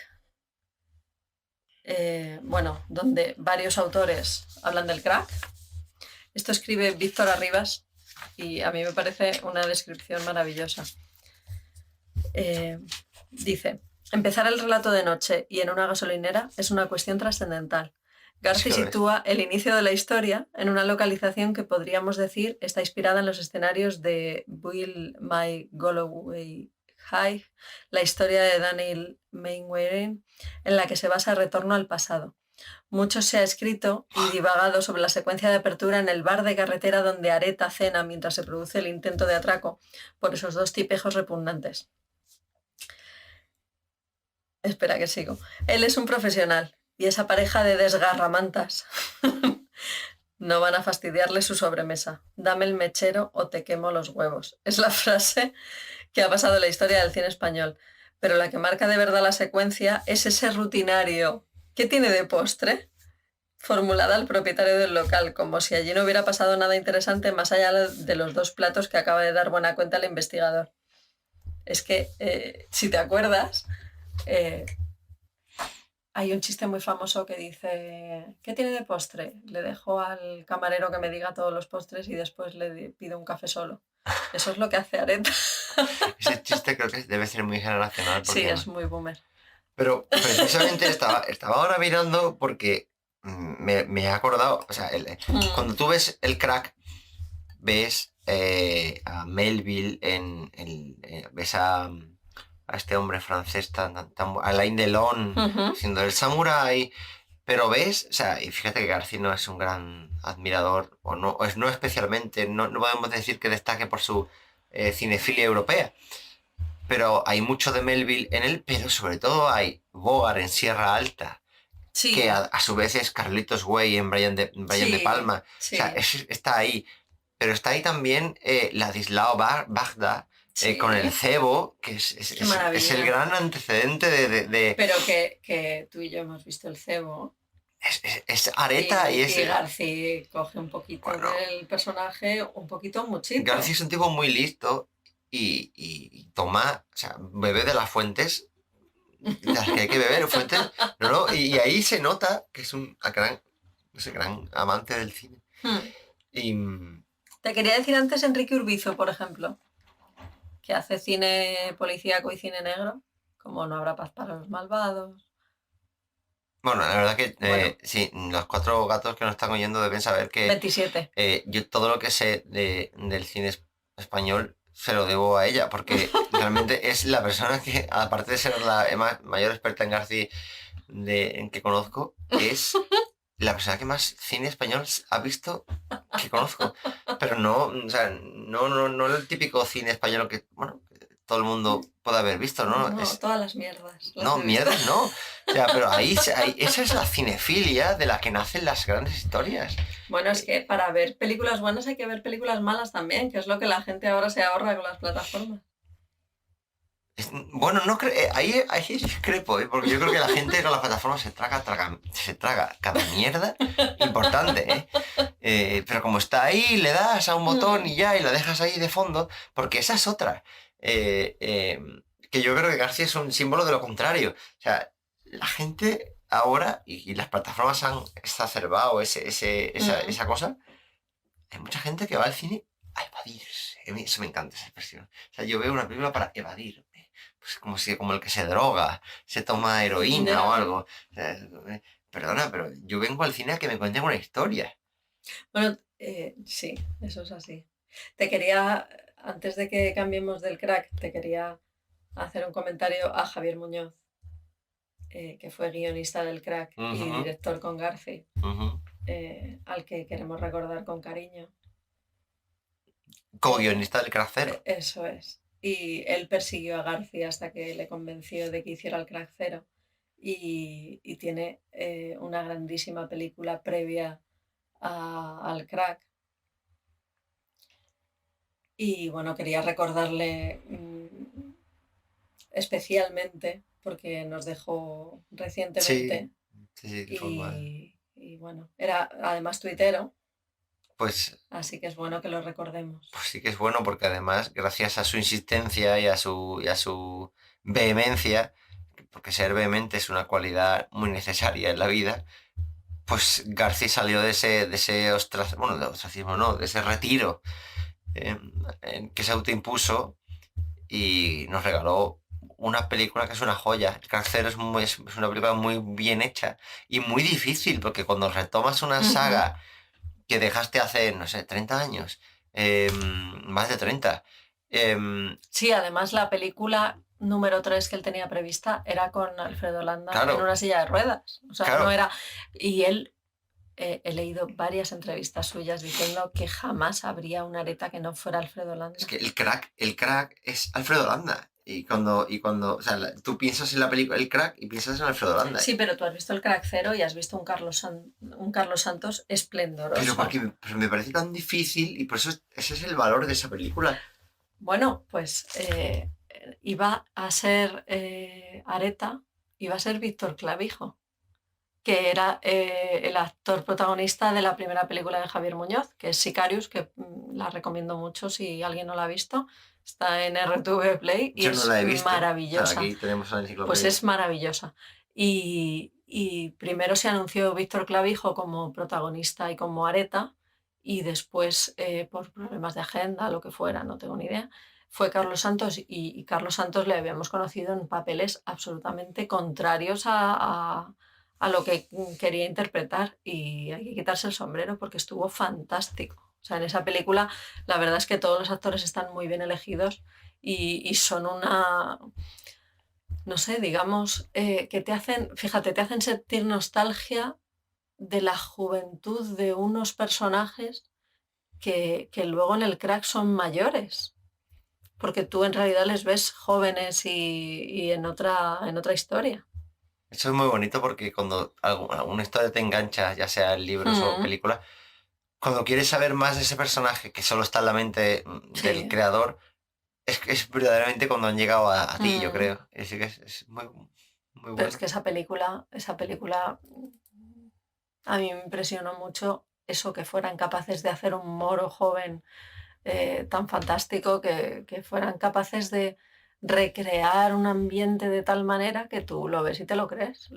donde varios autores hablan del crack. Esto escribe Víctor Arribas y a mí me parece una descripción maravillosa. Dice, empezar el relato de noche y en una gasolinera es una cuestión trascendental. Garci sitúa el inicio de la historia en una localización que podríamos decir está inspirada en los escenarios de Bill My Galloway High, la historia de Daniel Mainwaring, en la que se basa Retorno al pasado. Mucho se ha escrito y divagado sobre la secuencia de apertura en el bar de carretera donde Areta cena mientras se produce el intento de atraco por esos dos tipejos repugnantes. Espera que sigo. Él es un profesional y esa pareja de desgarramantas no van a fastidiarle su sobremesa. Dame el mechero o te quemo los huevos. Es la frase que ha pasado en la historia del cine español. Pero la que marca de verdad la secuencia es ese rutinario. ¿Qué tiene de postre? Formulada al propietario del local, como si allí no hubiera pasado nada interesante más allá de los 2 platos que acaba de dar buena cuenta el investigador. Es que, si te acuerdas, hay un chiste muy famoso que dice, ¿qué tiene de postre? Le dejo al camarero que me diga todos los postres y después le pido un café solo. Eso es lo que hace Areta. Ese chiste creo que debe ser muy generacional. Sí, Porque es muy boomer. Pero precisamente estaba ahora mirando porque me he acordado, o sea, cuando tú ves el Crack, ves a Melville ves a este hombre francés Alain Delon siendo el samurái, pero ves, o sea, y fíjate que García no es un gran admirador, o no, no especialmente, no podemos decir que destaque por su cinefilia europea. Pero hay mucho de Melville en él, pero sobre todo hay Bogart en Sierra Alta, Sí, que a su vez es Carlitos Way en Brian de sí, Palma. sí, O sea, está ahí. Pero está ahí también Ladislao Bagda sí. con el cebo, que Qué es el maravilla. gran antecedente de Pero que tú y yo hemos visto el cebo. es Areta y es... García coge un poquito Bueno. del personaje, un poquito muchito. García es un tipo muy listo y toma, o sea, bebe de las fuentes las que hay que beber, fuentes, y ahí se nota que es un gran amante del cine. Y Te quería decir antes Enrique Urbizo, por ejemplo, que hace cine policíaco y cine negro, como No habrá paz para los malvados. bueno, la verdad que Bueno. sí, los 4 gatos que nos están oyendo deben saber que 27. Yo todo lo que sé del cine español se lo debo a ella, porque realmente es la persona que, aparte de ser la mayor experta en García en que conozco, es la persona que más cine español ha visto que conozco. Pero no, o sea, no el típico cine español que, bueno, todo el mundo puede haber visto, ¿no? No, todas las mierdas. No, mierdas no. O sea, pero esa es la cinefilia de la que nacen las grandes historias. Bueno, es que para ver películas buenas hay que ver películas malas también, que es lo que la gente ahora se ahorra con las plataformas. Bueno, no creo, ahí discrepo, porque yo creo que la gente con las plataformas se traga cada mierda importante, pero como está ahí, le das a un botón y ya, y la dejas ahí de fondo, porque esa es otra, que yo creo que García es un símbolo de lo contrario. O sea, la gente ahora, y las plataformas han exacerbado esa cosa, hay mucha gente que va al cine a evadirse. A mí eso me encanta, esa expresión. O sea, yo veo una película para evadirme. Pues como el que se droga, se toma heroína o algo. O sea, perdona, pero yo vengo al cine a que me cuenten una historia. Bueno, sí, eso es así. Te quería, antes de que cambiemos del Crack, te quería hacer un comentario a Javier Muñoz, que fue guionista del Crack y director con Garci, al que queremos recordar con cariño. Co-guionista del Crack 0. Eso es. Y él persiguió a García hasta que le convenció de que hiciera el Crack 0. Y tiene una grandísima película previa al Crack. Y bueno, quería recordarle especialmente porque nos dejó recientemente. Sí, y bueno, era además tuitero. Pues, así que es bueno que lo recordemos. Pues sí que es bueno porque además, gracias a su insistencia y a su vehemencia, porque ser vehemente es una cualidad muy necesaria en la vida, pues García salió de ese ostracismo, no, de ese retiro que se autoimpuso y nos regaló una película que es una joya. El Crack 0 es una película muy bien hecha y muy difícil, porque cuando retomas una saga que dejaste hace, no sé, 30 años, más de 30. Sí, además la película número 3 que él tenía prevista era con Alfredo Landa, claro, en una silla de ruedas. O sea, claro. no era... Y él, he leído varias entrevistas suyas diciendo que jamás habría una Areta que no fuera Alfredo Landa. Es que el crack es Alfredo Landa. Y cuando o sea, tú piensas en la película El Crack y piensas en Alfredo Landa. Sí, pero tú has visto el Crack 0 y has visto un Carlos Santos esplendoroso. Pero me parece tan difícil y por eso ese es el valor de esa película. Bueno, pues iba a ser Areta, iba a ser Víctor Clavijo, que era el actor protagonista de la primera película de Javier Muñoz, que es Sicarius, que la recomiendo mucho si alguien no la ha visto. Está en RTV Play y Yo no la he es visto. maravillosa. Aquí tenemos la enciclopedia. Pues es maravillosa. Y primero se anunció Víctor Clavijo como protagonista y como Areta, y después, por problemas de agenda, lo que fuera, no tengo ni idea, fue Carlos Santos, y Carlos Santos le habíamos conocido en papeles absolutamente contrarios a lo que quería interpretar, y hay que quitarse el sombrero porque estuvo fantástico. O sea, en esa película la verdad es que todos los actores están muy bien elegidos y son una... No sé, digamos, que te hacen, fíjate, te hacen sentir nostalgia de la juventud de unos personajes que luego en el Crack son mayores, porque tú en realidad les ves jóvenes y en otra historia. Eso es muy bonito porque cuando alguna historia te engancha, ya sea en libros o películas, cuando quieres saber más de ese personaje que solo está en la mente del creador, es verdaderamente cuando han llegado a ti, yo creo. Así que es muy, muy bueno. Pero es que esa película a mí me impresionó mucho eso, que fueran capaces de hacer un Moro joven tan fantástico, que fueran capaces de recrear un ambiente de tal manera que tú lo ves y te lo crees.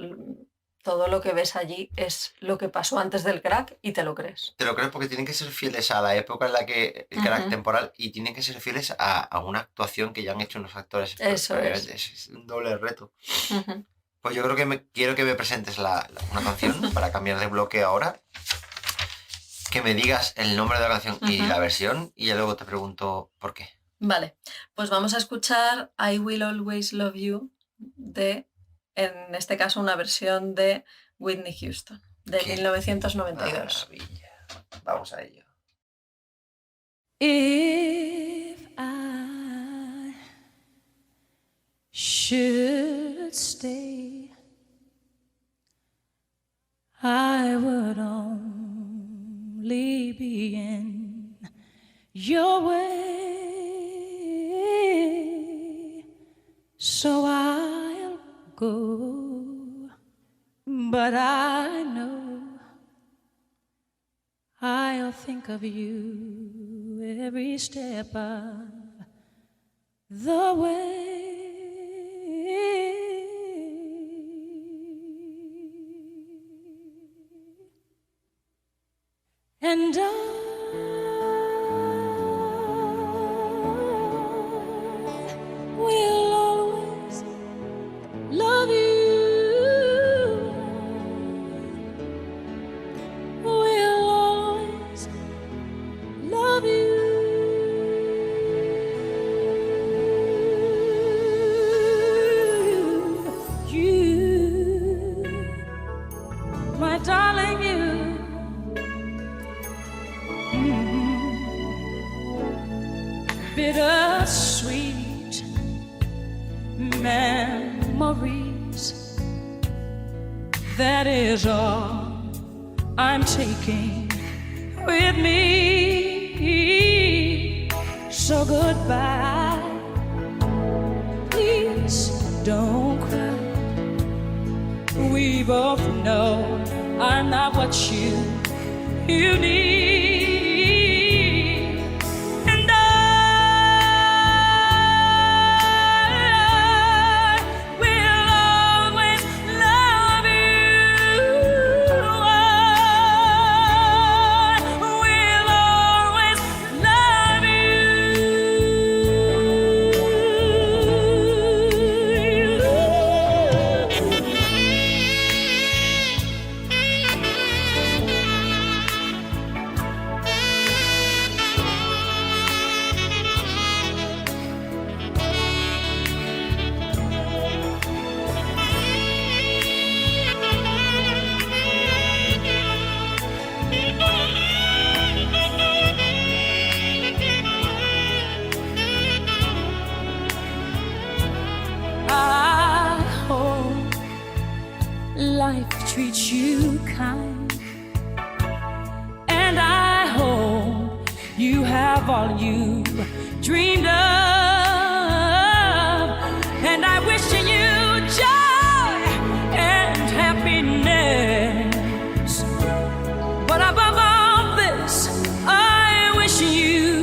Todo lo que ves allí es lo que pasó antes del Crack y te lo crees. Te lo crees porque tienen que ser fieles a la época en la que el Crack temporal, y tienen que ser fieles a una actuación que ya han hecho unos actores. Eso es. Es un doble reto. Pues yo creo que quiero que me presentes una canción para cambiar de bloque ahora. Que me digas el nombre de la canción y la versión, y ya luego te pregunto por qué. Vale, pues vamos a escuchar I Will Always Love You en este caso, una versión de Whitney Houston, de 1992. Maravilla. Vamos a ello. If I should stay, I would only be in your way, so I'll go, but I know I'll think of you every step of the way. And I will always love you. Will always love you. You, my darling, you. Bittersweet memories, that is all I'm taking with me. So goodbye, please don't cry. We both know I'm not what you need. Life treats you kind, and I hope you have all you dreamed of, and I wish you joy and happiness, but above all this, I wish you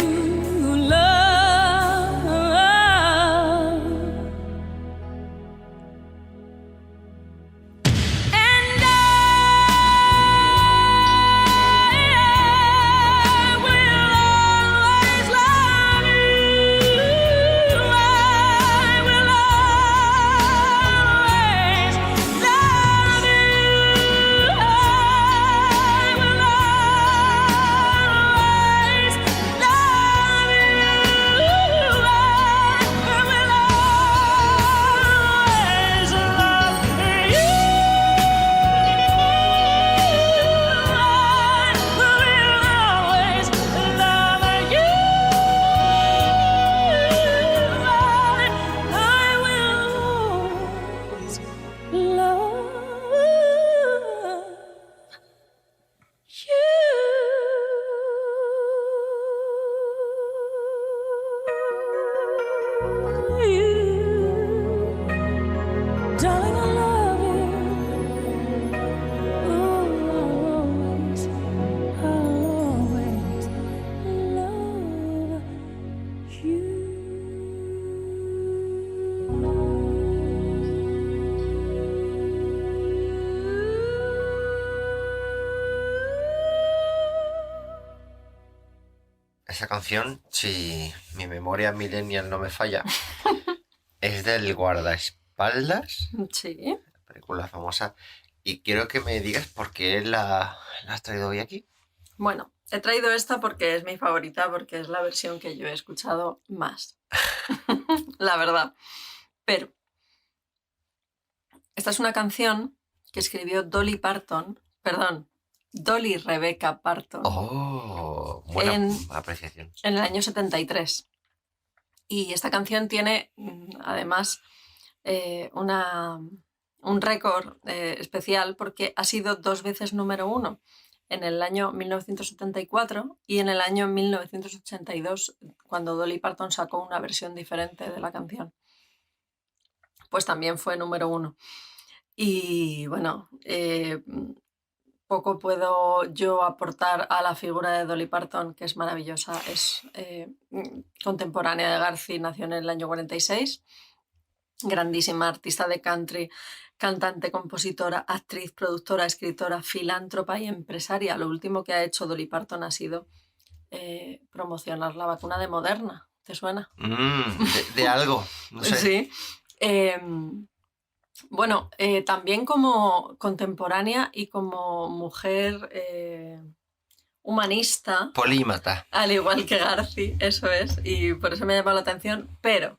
esa canción, si mi memoria millennial no me falla, es del guardaespaldas, Sí. película famosa, y quiero que me digas por qué la has traído hoy aquí. Bueno, he traído esta porque es mi favorita, porque es la versión que yo he escuchado más. La verdad. Pero esta es una canción que escribió Dolly Rebecca Parton, Oh, buena En- apreciación. en el año 73. Y esta canción tiene, además, un récord especial porque ha sido 2 veces número 1, en el año 1974 y en el año 1982, cuando Dolly Parton sacó una versión diferente de la canción. Pues también fue número 1. Y bueno, poco puedo yo aportar a la figura de Dolly Parton, que es maravillosa. Es contemporánea de Garci, nació en el año 46. Grandísima artista de country, cantante, compositora, actriz, productora, escritora, filántropa y empresaria. Lo último que ha hecho Dolly Parton ha sido promocionar la vacuna de Moderna. ¿Te suena? De algo, no sé. Sí. Bueno, también como contemporánea y como mujer humanista, Polímata. al igual que Garci, eso es, y por eso me ha llamado la atención, pero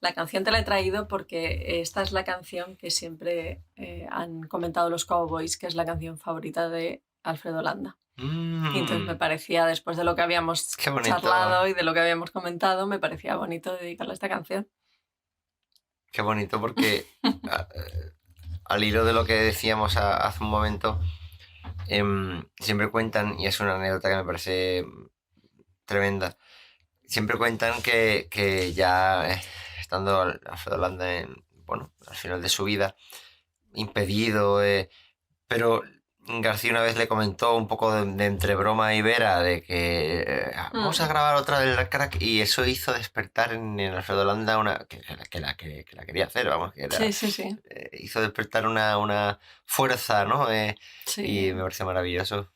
la canción te la he traído porque esta es la canción que siempre han comentado los Cowboys, que es la canción favorita de Alfredo Landa. Y entonces me parecía, después de lo que habíamos Qué bonito. charlado y de lo que habíamos comentado, me parecía bonito dedicarle esta canción. Qué bonito porque al hilo de lo que decíamos hace un momento, siempre cuentan, y es una anécdota que me parece tremenda, siempre cuentan que ya estando Alfredo Landa al final de su vida, impedido, pero García una vez le comentó un poco de entre broma y vera de que vamos a grabar otra del crack, y eso hizo despertar en Alfredo Landa que la quería hacer, vamos, que era, Sí. hizo despertar una fuerza, ¿no? Sí. Y me parece maravilloso,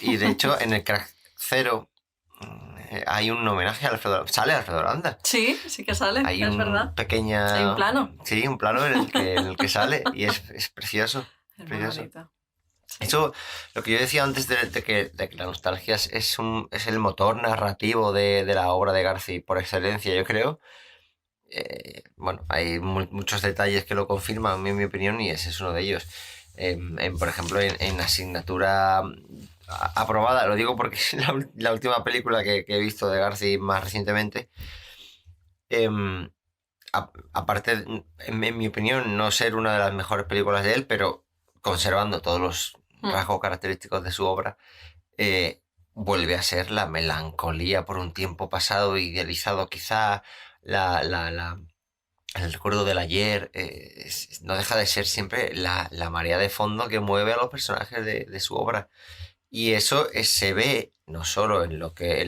y de hecho en el Crack 0 hay un homenaje a Alfredo, sale Alfredo Landa. Sí que sale, Hay es verdad. Hay un plano. Sí, un plano en el que sale, y es precioso. Es muy Precioso. bonito. Sí. Eso, lo que yo decía antes de que la nostalgia es el motor narrativo de la obra de García por excelencia, yo creo. Hay muchos detalles que lo confirman, en mi opinión, y ese es uno de ellos. Por ejemplo, en asignatura aprobada, lo digo porque es la última película que he visto de García más recientemente. Aparte, en mi opinión, no ser una de las mejores películas de él, pero conservando todos los rasgos característicos de su obra, vuelve a ser la melancolía por un tiempo pasado, idealizado quizá, el recuerdo del ayer, no deja de ser siempre la marea de fondo que mueve a los personajes de su obra. Y eso se ve no solo en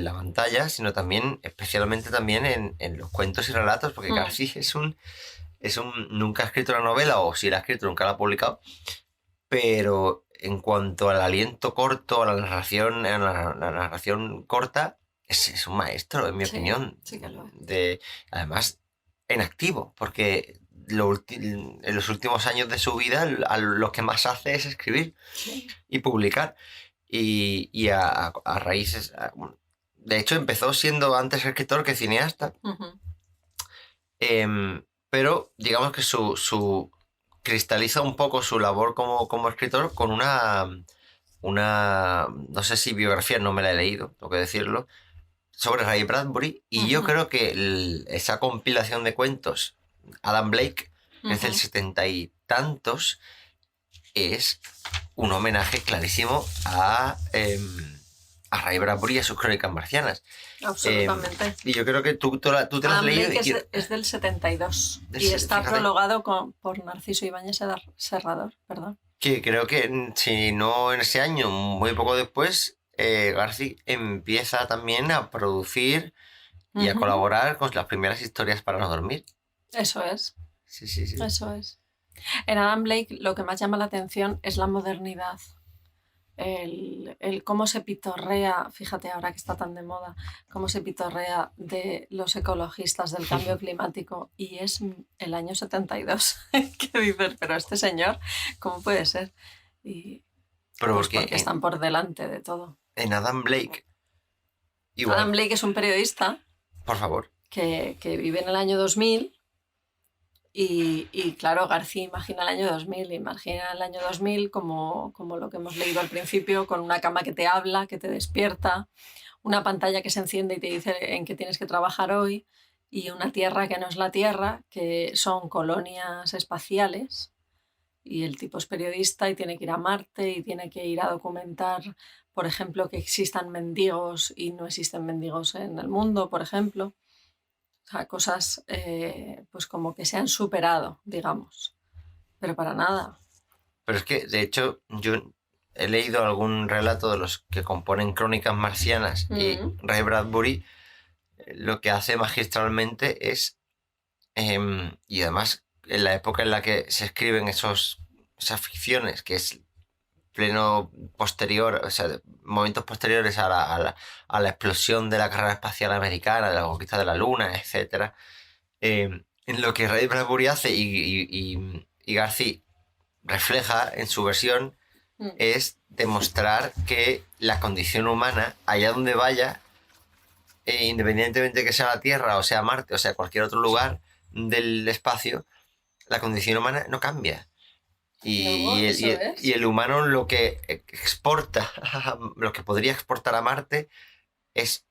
la pantalla, sino también, especialmente también en los cuentos y relatos, porque García nunca ha escrito una novela, o si la ha escrito nunca la ha publicado, pero en cuanto al aliento corto, a la narración corta, es un maestro, en mi opinión. Sí que lo es. Además, en activo, porque en los últimos años de su vida lo que más hace es escribir y publicar. Y a raíces... De hecho, empezó siendo antes escritor que cineasta. Uh-huh. Pero digamos que cristaliza un poco su labor como escritor con una no sé si biografía, no me la he leído, tengo que decirlo, sobre Ray Bradbury, y yo creo que esa compilación de cuentos, Adam Blake, que es del 70 y tantos, es un homenaje clarísimo a Ray Bradbury y a sus crónicas marcianas. Absolutamente. Y yo creo que tú te lo has leído. Es del 72 y está prologado por Narciso Ibáñez Serrador, perdón. Que creo que, si no en ese año, muy poco después, García empieza también a producir y a colaborar con las primeras historias para no dormir. Eso es. Sí. Eso es. En Adam Blake lo que más llama la atención es la modernidad. el cómo se pitorrea, fíjate ahora que está tan de moda, cómo se pitorrea de los ecologistas del cambio climático y es el año 72 que dices, pero este señor, ¿cómo puede ser? Y Pero pues porque porque están por delante de todo. en Adam Blake, igual, Adam Blake es un periodista por favor. que vive en el año 2000 y claro, García imagina el año 2000, imagina el año 2000 como lo que hemos leído al principio, con una cama que te habla, que te despierta, una pantalla que se enciende y te dice en qué tienes que trabajar hoy y una tierra que no es la Tierra, que son colonias espaciales y el tipo es periodista y tiene que ir a Marte y tiene que ir a documentar, por ejemplo, que existan mendigos y no existen mendigos en el mundo, por ejemplo. O sea, cosas pues como que se han superado, digamos. Pero para nada. Pero es que, de hecho, yo he leído algún relato de los que componen Crónicas Marcianas y Ray Bradbury lo que hace magistralmente es, y además en la época en la que se escriben esas ficciones, que es pleno posterior, o sea, momentos posteriores a la explosión de la carrera espacial americana, de la conquista de la Luna, etc. En lo que Ray Bradbury hace y García refleja en su versión es demostrar que la condición humana, allá donde vaya, independientemente de que sea la Tierra o sea Marte o sea cualquier otro lugar del espacio, la condición humana no cambia. Y el humano lo que exporta, lo que podría exportar a Marte es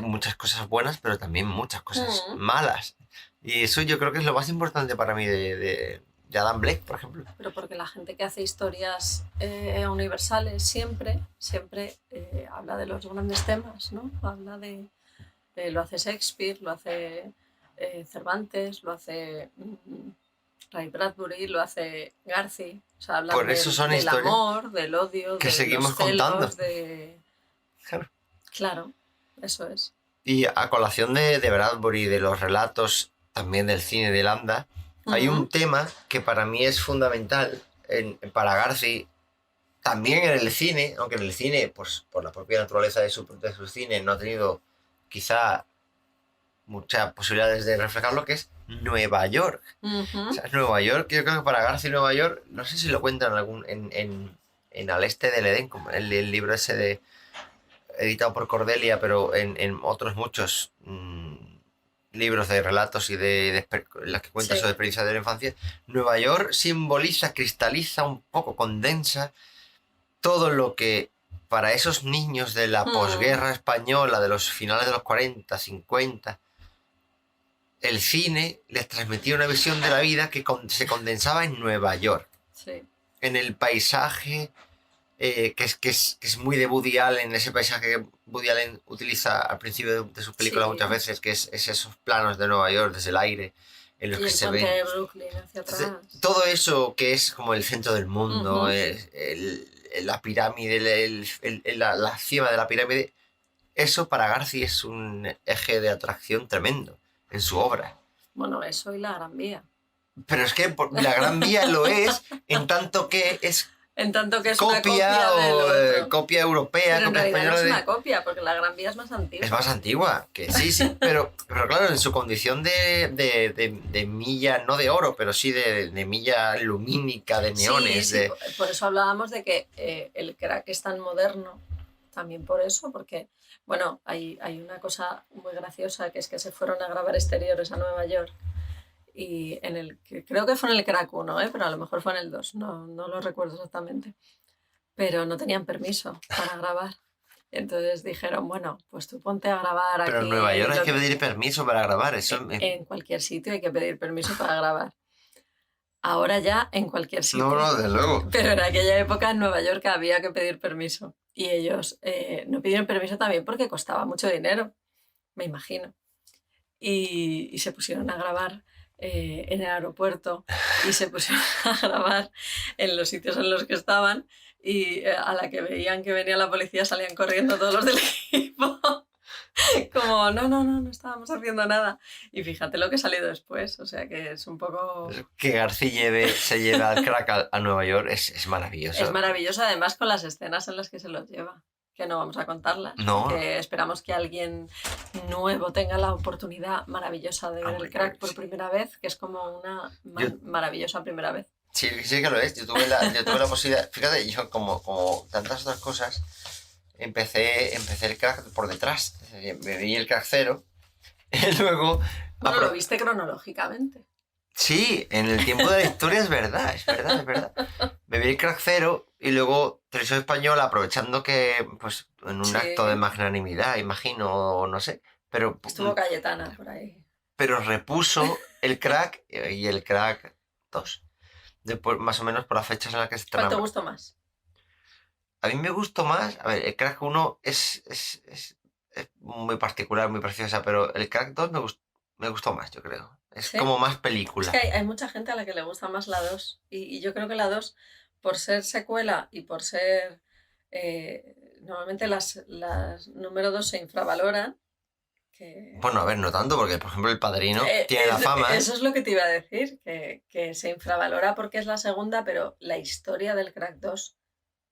muchas cosas buenas, pero también muchas cosas malas. Y eso yo creo que es lo más importante para mí de Adam Blake, por ejemplo. Pero porque la gente que hace historias universales siempre habla de los grandes temas, ¿no? Habla de lo hace Shakespeare, lo hace Cervantes, lo hace Ray Bradbury, lo hace García. O sea, hablan Por eso son del amor, del odio, que de seguimos los celos, contando. Claro, eso es. Y a colación de Bradbury, de los relatos, también del cine de Landa, hay un tema que para mí es fundamental para García, también en el cine, aunque en el cine, pues por la propia naturaleza de su cine, no ha tenido quizá muchas posibilidades de reflejarlo, que es Nueva York. O sea, Nueva York, yo creo que para García Nueva York, no sé si lo cuentan en Al Este del Edén, como el libro ese editado por Cordelia, pero en otros muchos libros de relatos y de las que cuenta su experiencia de la infancia, Nueva York simboliza, cristaliza un poco, condensa todo lo que para esos niños de la posguerra española, de los finales de los 40, 50, el cine les transmitía una visión de la vida que se condensaba en Nueva York. Sí. En el paisaje que es muy de Woody Allen, ese paisaje que Woody Allen utiliza al principio de sus películas muchas veces, que es esos planos de Nueva York desde el aire en los que se ven. De Brooklyn hacia atrás. Todo eso que es como el centro del mundo, la pirámide, la cima de la pirámide, eso para García es un eje de atracción tremendo en su obra. Bueno, eso y la Gran Vía. Pero es que la Gran Vía lo es en tanto que es copia o copia europea. Pero en copia realidad española no es una copia, porque la Gran Vía es más antigua. Es más antigua, que sí, pero claro, en su condición de milla, no de oro, pero sí de milla lumínica, de neones. Sí, por eso hablábamos de que el crack es tan moderno, también por eso, porque, bueno, hay una cosa muy graciosa, que es que se fueron a grabar exteriores a Nueva York, y creo que fue en el Crack 1, pero a lo mejor fue en el 2, no lo recuerdo exactamente, pero no tenían permiso para grabar. Entonces dijeron, bueno, pues tú ponte a grabar aquí. Pero en Nueva York hay que pedir permiso para grabar. Eso en cualquier sitio hay que pedir permiso para grabar. Ahora ya en cualquier sitio. No, desde luego. Pero en aquella época en Nueva York había que pedir permiso. Y ellos no pidieron permiso también porque costaba mucho dinero, me imagino. Y se pusieron a grabar en el aeropuerto y se pusieron a grabar en los sitios en los que estaban y a la que veían que venía la policía salían corriendo todos los del equipo como, no estábamos haciendo nada. Y fíjate lo que ha salido después, o sea que es un poco... Que García se lleve al crack a Nueva York es maravilloso. Es maravilloso, además con las escenas en las que se los lleva, que no vamos a contarlas, No. porque esperamos que alguien nuevo tenga la oportunidad maravillosa de ver Hombre, el crack por sí. primera vez, que es como una maravillosa primera vez. Sí, sí que lo es. Yo tuve la posibilidad... Fíjate, yo como tantas otras cosas, empecé el crack por detrás. Me vi el crack 0 y luego... Bueno, lo viste cronológicamente. Sí, en el tiempo de la historia es verdad. Me vi el crack 0 y luego Televisión Española, aprovechando que, pues, en un Sí. acto de magnanimidad, imagino, o no sé, pero... Estuvo Cayetana por ahí. Pero repuso el crack y el crack 2. Después, más o menos por las fechas en las que se ¿Cuál te estrenaba. gustó más? A mí me gustó más... A ver, el crack 1 es muy particular, muy preciosa, pero el crack 2 me gustó más, yo creo. Es ¿Sí? como más película. Es que hay mucha gente a la que le gusta más la 2 y yo creo que la 2, por ser secuela y por ser... normalmente las número 2 se infravaloran. Que... Bueno, a ver, no tanto, porque por ejemplo El Padrino tiene la fama. Eso es lo que te iba a decir, que se infravalora porque es la segunda, pero la historia del Crack 2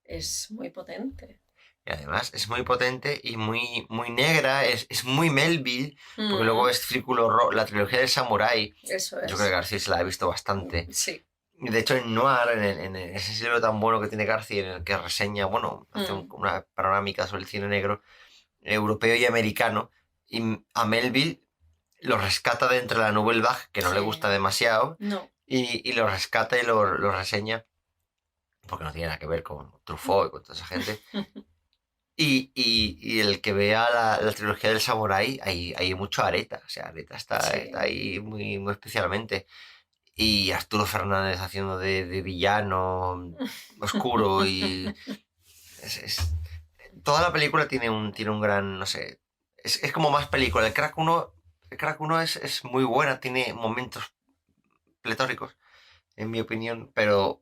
es muy potente. Y además es muy potente y muy negra, es muy Melville, porque luego es Círculo Rojo, la trilogía del Samurái. Eso es. Yo creo que García se la ha visto bastante. Sí. De hecho, en Noir, en ese libro tan bueno que tiene García, en el que reseña, bueno, hace una panorámica sobre el cine negro, europeo y americano, y a Melville lo rescata de entre la Nouvelle Vague, que no le gusta demasiado, No. y lo rescata y lo reseña, porque no tiene nada que ver con Truffaut y con toda esa gente. Y el que vea la trilogía del Samurái, hay mucho Areta, o sea, Areta está ahí muy, muy especialmente. Y Arturo Fernández haciendo de villano oscuro y... Toda la película tiene un gran, no sé, es como más película. El Crack 1 es muy buena, tiene momentos pletóricos, en mi opinión, pero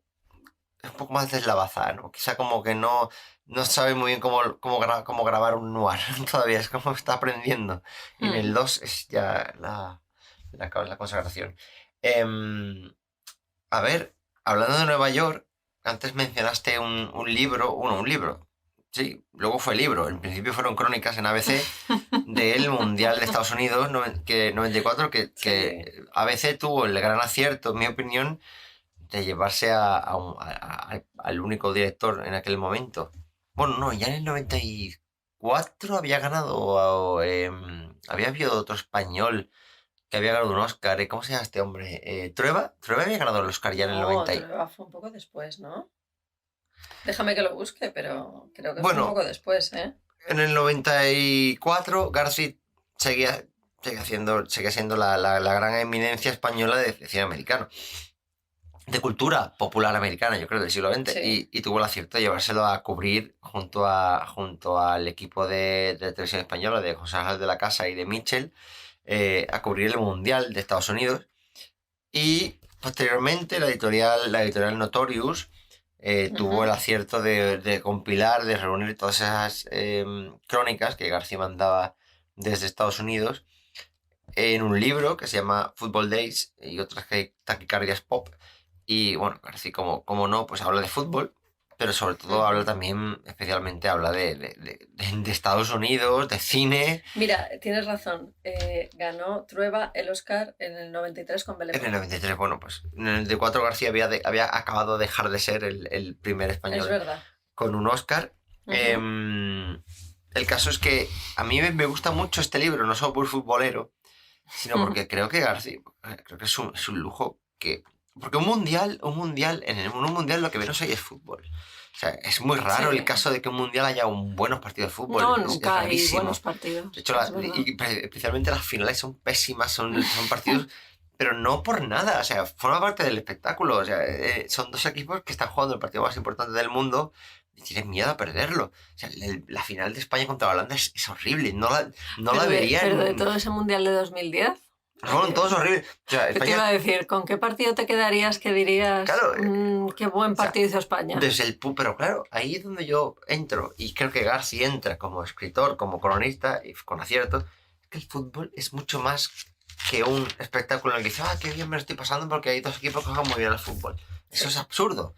es un poco más deslavazada, ¿no? Quizá como que no sabe muy bien cómo grabar un noir todavía, es como está aprendiendo. Y en el 2 es ya la consagración. A ver, hablando de Nueva York, antes mencionaste un libro. Sí, luego fue libro. En principio fueron crónicas en ABC del Mundial de Estados Unidos 94, que ABC tuvo el gran acierto, en mi opinión, de llevarse al único director en aquel momento. Bueno, no, ya en el 94 había ganado, había habido otro español que había ganado un Oscar. ¿Cómo se llama este hombre? ¿Trueba? Trueba había ganado el Oscar ya en el 90. Trueba fue un poco después, ¿no? Déjame que lo busque, pero creo que fue Bueno, un poco después, ¿eh? En el 94, García seguía siendo la gran eminencia española de cine americano. De cultura popular americana, yo creo, del siglo XX. Sí. Y tuvo el acierto de llevárselo a cubrir junto al equipo de televisión española, de José Ángel de la Casa y de Mitchell, a cubrir el Mundial de Estados Unidos. Y posteriormente la editorial Notorious tuvo el acierto de compilar, de reunir todas esas crónicas que García mandaba desde Estados Unidos en un libro que se llama Football Days y otras taquicardias pop. Y bueno, García, como no, pues habla de fútbol, pero sobre todo habla también, especialmente habla de Estados Unidos, de cine. Mira, tienes razón. Ganó Trueba el Oscar en el 93 con Belén. En el 93, bueno, pues en el 94 García había acabado de dejar de ser el primer español Es verdad. con un Oscar. El caso es que a mí me gusta mucho este libro, no solo por futbolero, sino porque creo que García, creo que es un lujo que... Porque un mundial en un mundial lo que menos hay es fútbol. O sea, es muy raro el caso de que en un mundial haya buenos partidos de fútbol. No, es nunca hay rarísimo. buenos partidos. De hecho, especialmente las finales son pésimas, son partidos, pero no por nada. O sea, forma parte del espectáculo. O sea, son dos equipos que están jugando el partido más importante del mundo y tienes miedo a perderlo. O sea, la final de España contra Holanda es horrible. No la verían. Pero de todo ese mundial de 2010. Bueno, todo es horrible. O sea, ¿Qué te iba a decir? ¿Con qué partido te quedarías que dirías Claro, qué buen partido hizo España? Pero claro, ahí es donde yo entro, y creo que García entra como escritor, como cronista, y con acierto, que el fútbol es mucho más que un espectáculo en el que dices, qué bien me lo estoy pasando porque hay dos equipos que juegan muy bien al fútbol. Eso es absurdo.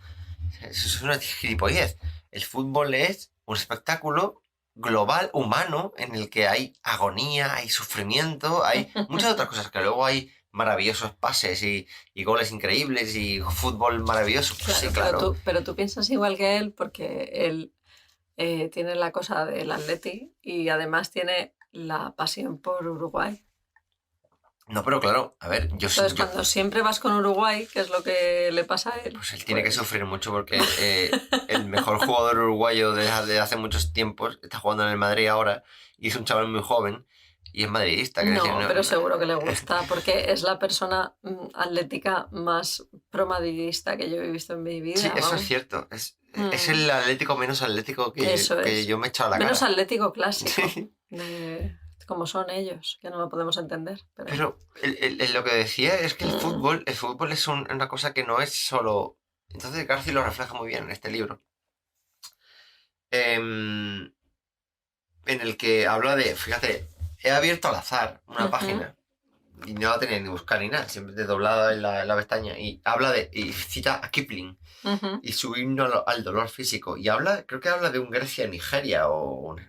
Eso es una gilipollez. El fútbol es un espectáculo global, humano, en el que hay agonía, hay sufrimiento, hay muchas otras cosas, que luego hay maravillosos pases y goles increíbles y fútbol maravilloso. Pues sí, claro. Pero tú piensas igual que él, porque él tiene la cosa del Atleti y además tiene la pasión por Uruguay. No, pero claro, a ver, Entonces, cuando siempre vas con Uruguay, ¿qué es lo que le pasa a él? Pues él tiene que sufrir mucho porque el mejor jugador uruguayo de hace muchos tiempos está jugando en el Madrid ahora y es un chaval muy joven y es madridista. Pero seguro que le gusta porque es la persona atlética más pro-madridista que yo he visto en mi vida. Sí, eso es cierto. Es el atlético menos atlético que yo me he echado a la cara. Menos atlético clásico. Como son ellos, que no lo podemos entender. Pero lo que decía es que el fútbol es una cosa que no es solo... Entonces García lo refleja muy bien en este libro. En el que habla de... Fíjate, he abierto al azar una página y no la tenía ni buscar ni nada, siempre de doblada en la pestaña, y habla de... y cita a Kipling y su himno al dolor físico, y creo que habla de un Grecia-Nigeria o un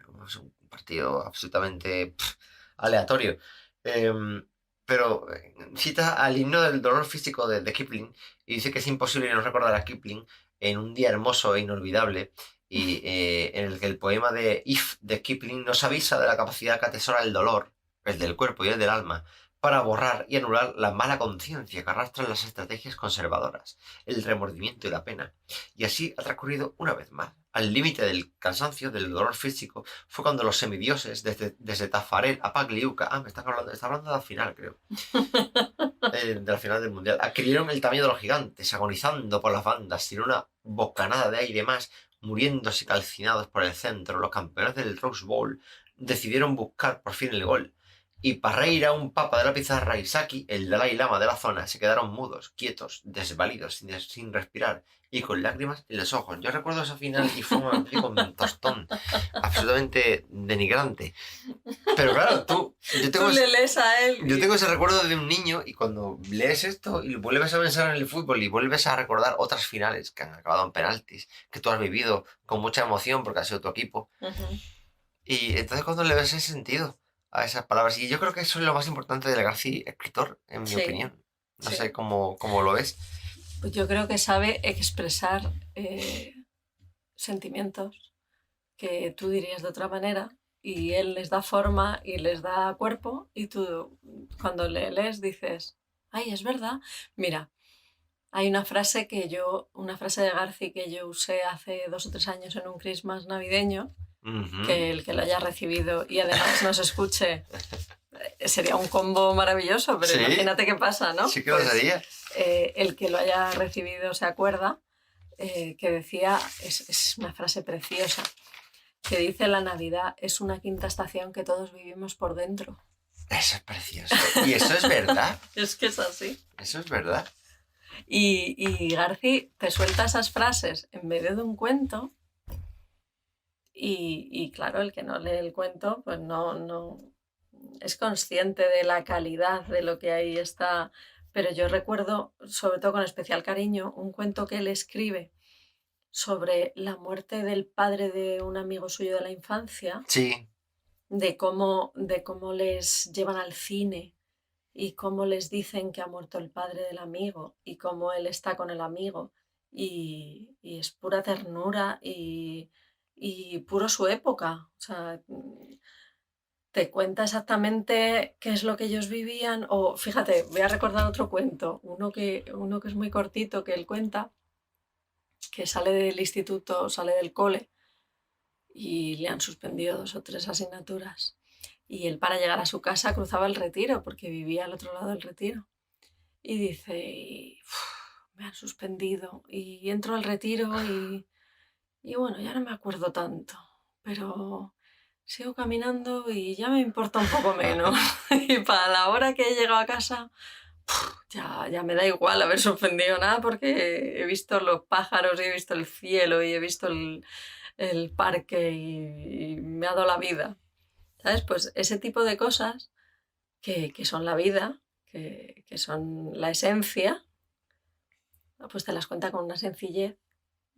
partido absolutamente aleatorio, pero cita al himno del dolor físico de Kipling y dice que es imposible no recordar a Kipling en un día hermoso e inolvidable, y en el que el poema de If de Kipling nos avisa de la capacidad que atesora el dolor, el del cuerpo y el del alma, para borrar y anular la mala conciencia que arrastran las estrategias conservadoras, el remordimiento y la pena. Y así ha transcurrido una vez más. Al límite del cansancio, del dolor físico, fue cuando los semidioses, desde Tafarel a Pagliuca, está hablando de la final, creo, de la final del Mundial, adquirieron el tamaño de los gigantes, agonizando por las bandas, sin una bocanada de aire más, muriéndose calcinados por el centro. Los campeones del Rose Bowl decidieron buscar por fin el gol. Y Parreira, un papa de la pizarra, y Saki, el Dalai Lama de la zona, se quedaron mudos, quietos, desvalidos, sin respirar y con lágrimas en los ojos. Yo recuerdo esa final y fue un tostón absolutamente denigrante. Pero claro, tú le lees a él. Yo tengo ese recuerdo de un niño, y cuando lees esto y vuelves a pensar en el fútbol y vuelves a recordar otras finales que han acabado en penaltis, que tú has vivido con mucha emoción porque ha sido tu equipo. Y entonces cuando le ves ese sentido a esas palabras, y yo creo que eso es lo más importante del García escritor, en mi opinión. No sé cómo lo ves. Pues yo creo que sabe expresar sentimientos que tú dirías de otra manera, y él les da forma y les da cuerpo, y tú cuando le lees dices, ay, es verdad. Mira, hay una frase de García que yo usé hace 2 o 3 años en un Christmas navideño, que el que lo haya recibido y además nos escuche sería un combo maravilloso, pero imagínate qué pasa, ¿no? Sí que lo sería. El que lo haya recibido se acuerda que decía, es una frase preciosa, que dice: la Navidad es una quinta estación que todos vivimos por dentro. Eso es precioso. Y eso es verdad. Es que es así. Eso es verdad. Y García te suelta esas frases en medio de un cuento. Y claro, el que no lee el cuento, pues no es consciente de la calidad de lo que ahí está. Pero yo recuerdo, sobre todo con especial cariño, un cuento que él escribe sobre la muerte del padre de un amigo suyo de la infancia. Sí. De cómo les llevan al cine y cómo les dicen que ha muerto el padre del amigo y cómo él está con el amigo. Y es pura ternura y puro su época. O sea, te cuenta exactamente qué es lo que ellos vivían. O fíjate, voy a recordar otro cuento, uno que es muy cortito, que él cuenta, que sale del instituto, sale del cole y le han suspendido 2 o 3 asignaturas. Y él, para llegar a su casa, cruzaba el Retiro, porque vivía al otro lado del Retiro. Y dice, me han suspendido. Y entro al Retiro y bueno, ya no me acuerdo tanto, pero sigo caminando y ya me importa un poco menos. Y para la hora que he llegado a casa, ya me da igual haber suspendido nada, porque he visto los pájaros y he visto el cielo y he visto el parque y me ha dado la vida. ¿Sabes? Pues ese tipo de cosas que son la vida, que son la esencia, pues te las cuenta con una sencillez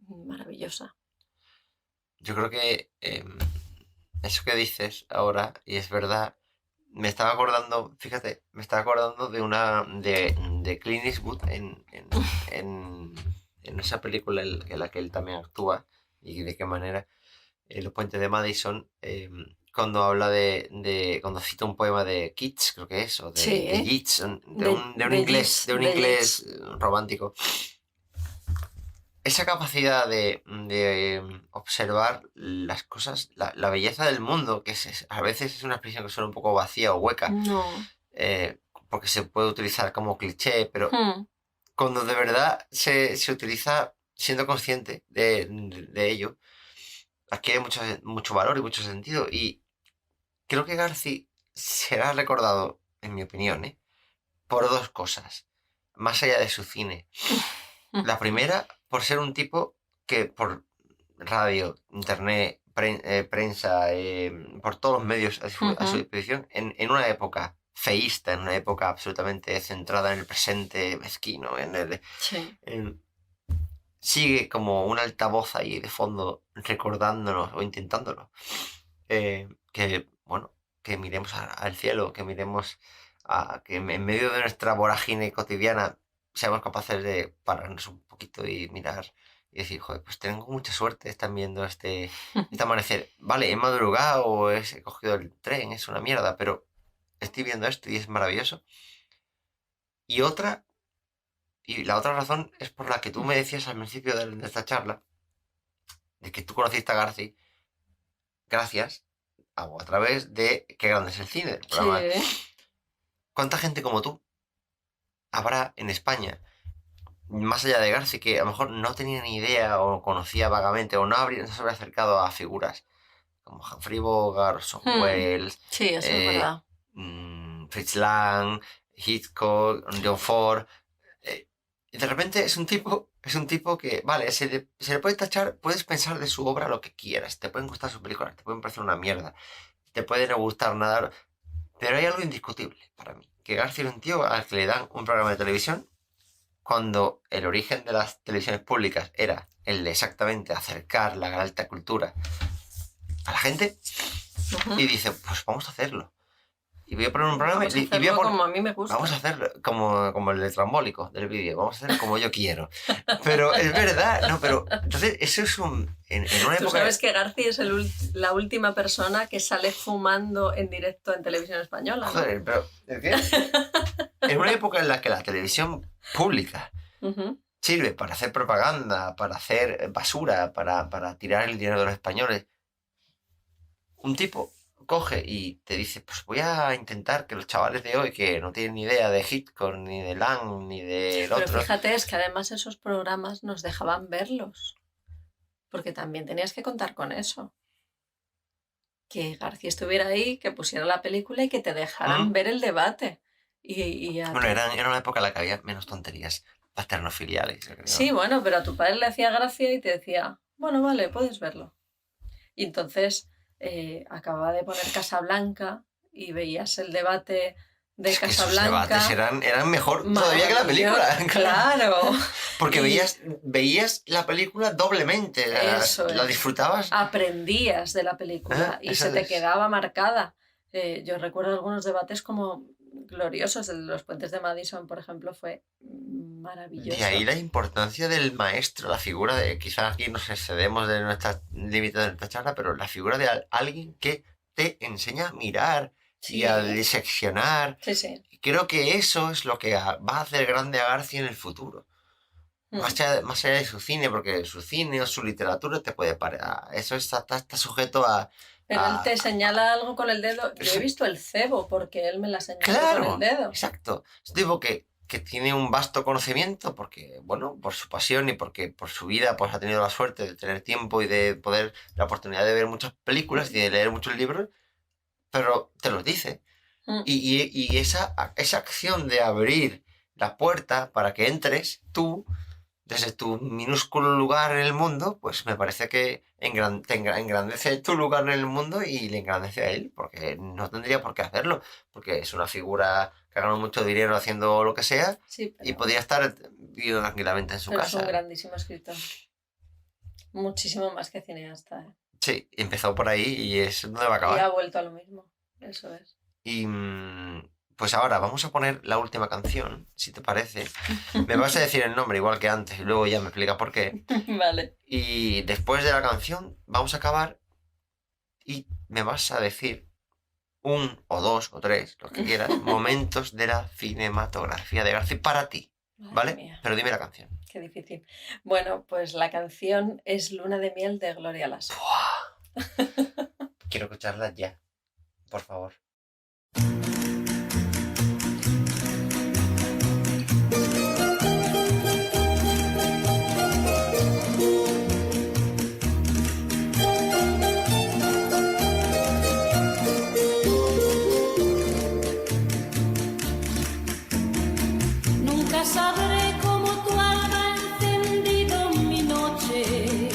maravillosa. Yo creo que eso que dices ahora, y es verdad, me estaba acordando, fíjate, me estaba acordando de Clint Eastwood en esa película en la que él también actúa, y de qué manera, Los puentes de Madison, cuando habla cuando cita un poema de Keats, creo que es, o de Yeats, de un inglés romántico. Esa capacidad de observar las cosas, la belleza del mundo, que a veces es una expresión que suena un poco vacía o hueca, No. porque se puede utilizar como cliché, pero cuando de verdad se utiliza siendo consciente de ello, adquiere mucho valor y mucho sentido. Y creo que Garci será recordado, en mi opinión, por dos cosas, más allá de su cine. La primera, por ser un tipo que por radio, internet, prensa, por todos los medios a su disposición, en una época feísta, en una época absolutamente centrada en el presente mezquino, sigue como un altavoz ahí de fondo recordándonos o intentándolo. Que miremos al cielo, que miremos que en medio de nuestra vorágine cotidiana seamos capaces de pararnos un poquito y mirar y decir, joder, pues tengo mucha suerte, están viendo este amanecer. Vale, he madrugado, he cogido el tren, es una mierda, pero estoy viendo esto y es maravilloso. Y la otra razón es por la que tú me decías al principio de esta charla, de que tú conociste a Garci gracias o a través de Qué grande es el cine, el programa. ¿Cuánta gente como tú habrá en España, más allá de Garci, que a lo mejor no tenía ni idea o conocía vagamente o no se habría acercado a figuras como Humphrey Bogart, Orson Welles, sí, eso es verdad. Fritz Lang, Hitchcock, John Ford? Y de repente es un tipo que, vale, se le puede tachar, puedes pensar de su obra lo que quieras, te pueden gustar sus películas, te pueden parecer una mierda, te puede no gustar nada, pero hay algo indiscutible para mí, que García era un tío al que le dan un programa de televisión cuando el origen de las televisiones públicas era el de exactamente acercar la alta cultura a la gente, y dice, pues vamos a hacerlo. Y voy a poner un programa y voy a poner, como a mí me gusta. Vamos a hacerlo como el de trambólico del vídeo. Vamos a hacerlo como yo quiero. Pero es verdad, no, pero entonces eso es en una época... Tú sabes que Garci es la última persona que sale fumando en directo en televisión española, ¿no? Joder, pero ¿el qué? En una época en la que la televisión pública sirve para hacer propaganda, para hacer basura, para tirar el dinero de los españoles, un tipo coge y te dice, pues voy a intentar que los chavales de hoy, que no tienen ni idea de Hitchcock, ni de Lang, ni del otro... Pero fíjate, es que además esos programas nos dejaban verlos, porque también tenías que contar con eso. Que García estuviera ahí, que pusiera la película y que te dejaran ver el debate. Bueno, era una época en la que había menos tonterías paternofiliales, yo creo. Sí, bueno, pero a tu padre le hacía gracia y te decía, bueno, vale, puedes verlo. Y entonces... acababa de poner Casablanca y veías el debate de Casablanca. Esos debates eran mejor todavía que la película. Claro. Porque veías la película doblemente. La disfrutabas. Aprendías de la película y se te quedaba marcada. Yo recuerdo algunos debates como gloriosos. El de los puentes de Madison, por ejemplo, fue maravilloso. Y ahí la importancia del maestro, la figura de... Quizás aquí nos excedemos de nuestros límites de nuestra charla, pero la figura de alguien que te enseña a mirar y a diseccionar. Sí. Creo que eso es lo que va a hacer grande a García en el futuro. Más allá de su cine, porque su cine o su literatura te puede parar. Eso está sujeto a... Pero él te señala algo con el dedo. Yo he visto el cebo porque él me la señala con el dedo. Exacto. Es tipo que tiene un vasto conocimiento porque, bueno, por su pasión y porque por su vida pues ha tenido la suerte de tener tiempo y de poder, la oportunidad de ver muchas películas y de leer muchos libros, pero te los dice. Y esa acción de abrir la puerta para que entres tú desde tu minúsculo lugar en el mundo, pues me parece que engrandece tu lugar en el mundo y le engrandece a él, porque no tendría por qué hacerlo, porque es una figura que ha ganado mucho dinero haciendo lo que sea Sí, y podría estar viviendo tranquilamente en su pero es casa. un grandísimo escritor. Muchísimo más que cineasta, ¿eh? Sí, empezó por ahí y es donde va a Y ha acabar. vuelto a lo mismo. Eso es. Y pues ahora vamos a poner la última canción, si te parece. Me vas a decir el nombre igual que antes y luego ya me explicas por qué. Vale. Y después de la canción vamos a acabar y me vas a decir un o dos o tres, lo que quieras, momentos de la cinematografía de García para ti, Madre ¿vale? mía, Pero dime la canción. qué difícil. Bueno, pues la canción es Luna de miel de Gloria Lasso. Quiero escucharla ya, por favor. Nunca sabré cómo tu alma ha encendido mi noche.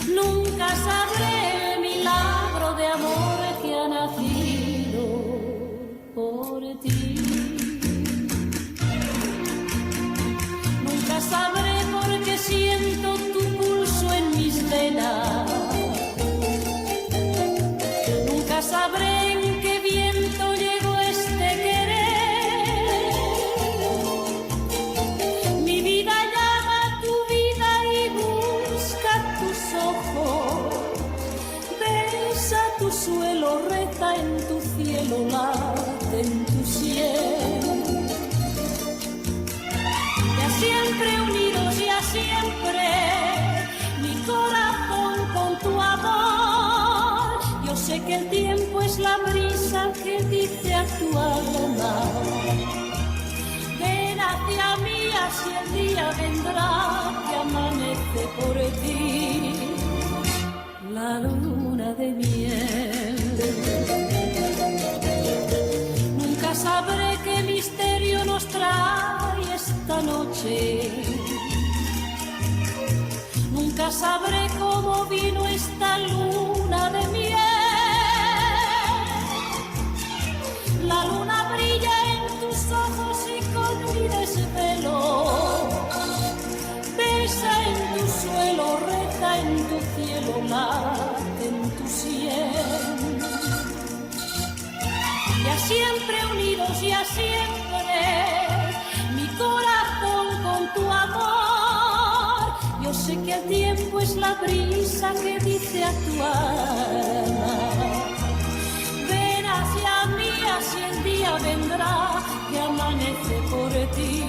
Nunca sabré el milagro de amor que ha nacido por ti. Nunca sabré por qué siento tu pulso en mis venas. Nunca sabré en qué viento llegó este querer. Mi vida llama a tu vida y busca tus ojos. Besa tu suelo, reza en tu cielo, late en tu cielo. Ya siempre unidos, ya siempre, mi corazón con tu amor. Yo sé que el tiempo es la brisa que dice a tu alma: ven hacia mí, así el día vendrá que amanece por ti. La luna de miel. Nunca sabré qué misterio nos trae esta noche. Nunca sabré cómo vino esta luna de miel. La luna brilla en tus ojos y con mi desvelo besa en tu suelo, reza en tu cielo, late en tu cielo. Ya siempre unidos, ya siempre, mi corazón con tu amor. Yo sé que el tiempo es la brisa que dice a tu alma: ven hacia mí, así el día vendrá que amanece por ti.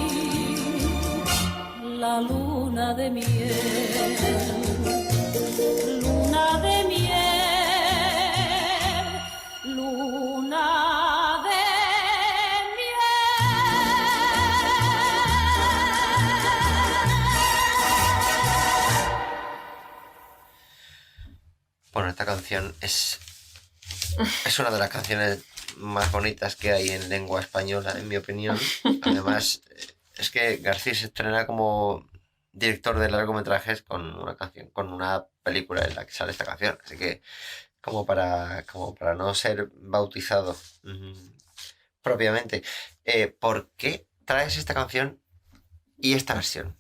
La luna de miel, luna de miel, luna de Bueno, esta canción es una de las canciones más bonitas que hay en lengua española, en mi opinión. Además, es que García se estrena como director de largometrajes con una canción, con una película en la que sale esta canción. Así que, como para no ser bautizado propiamente, ¿por qué traes esta canción y esta versión?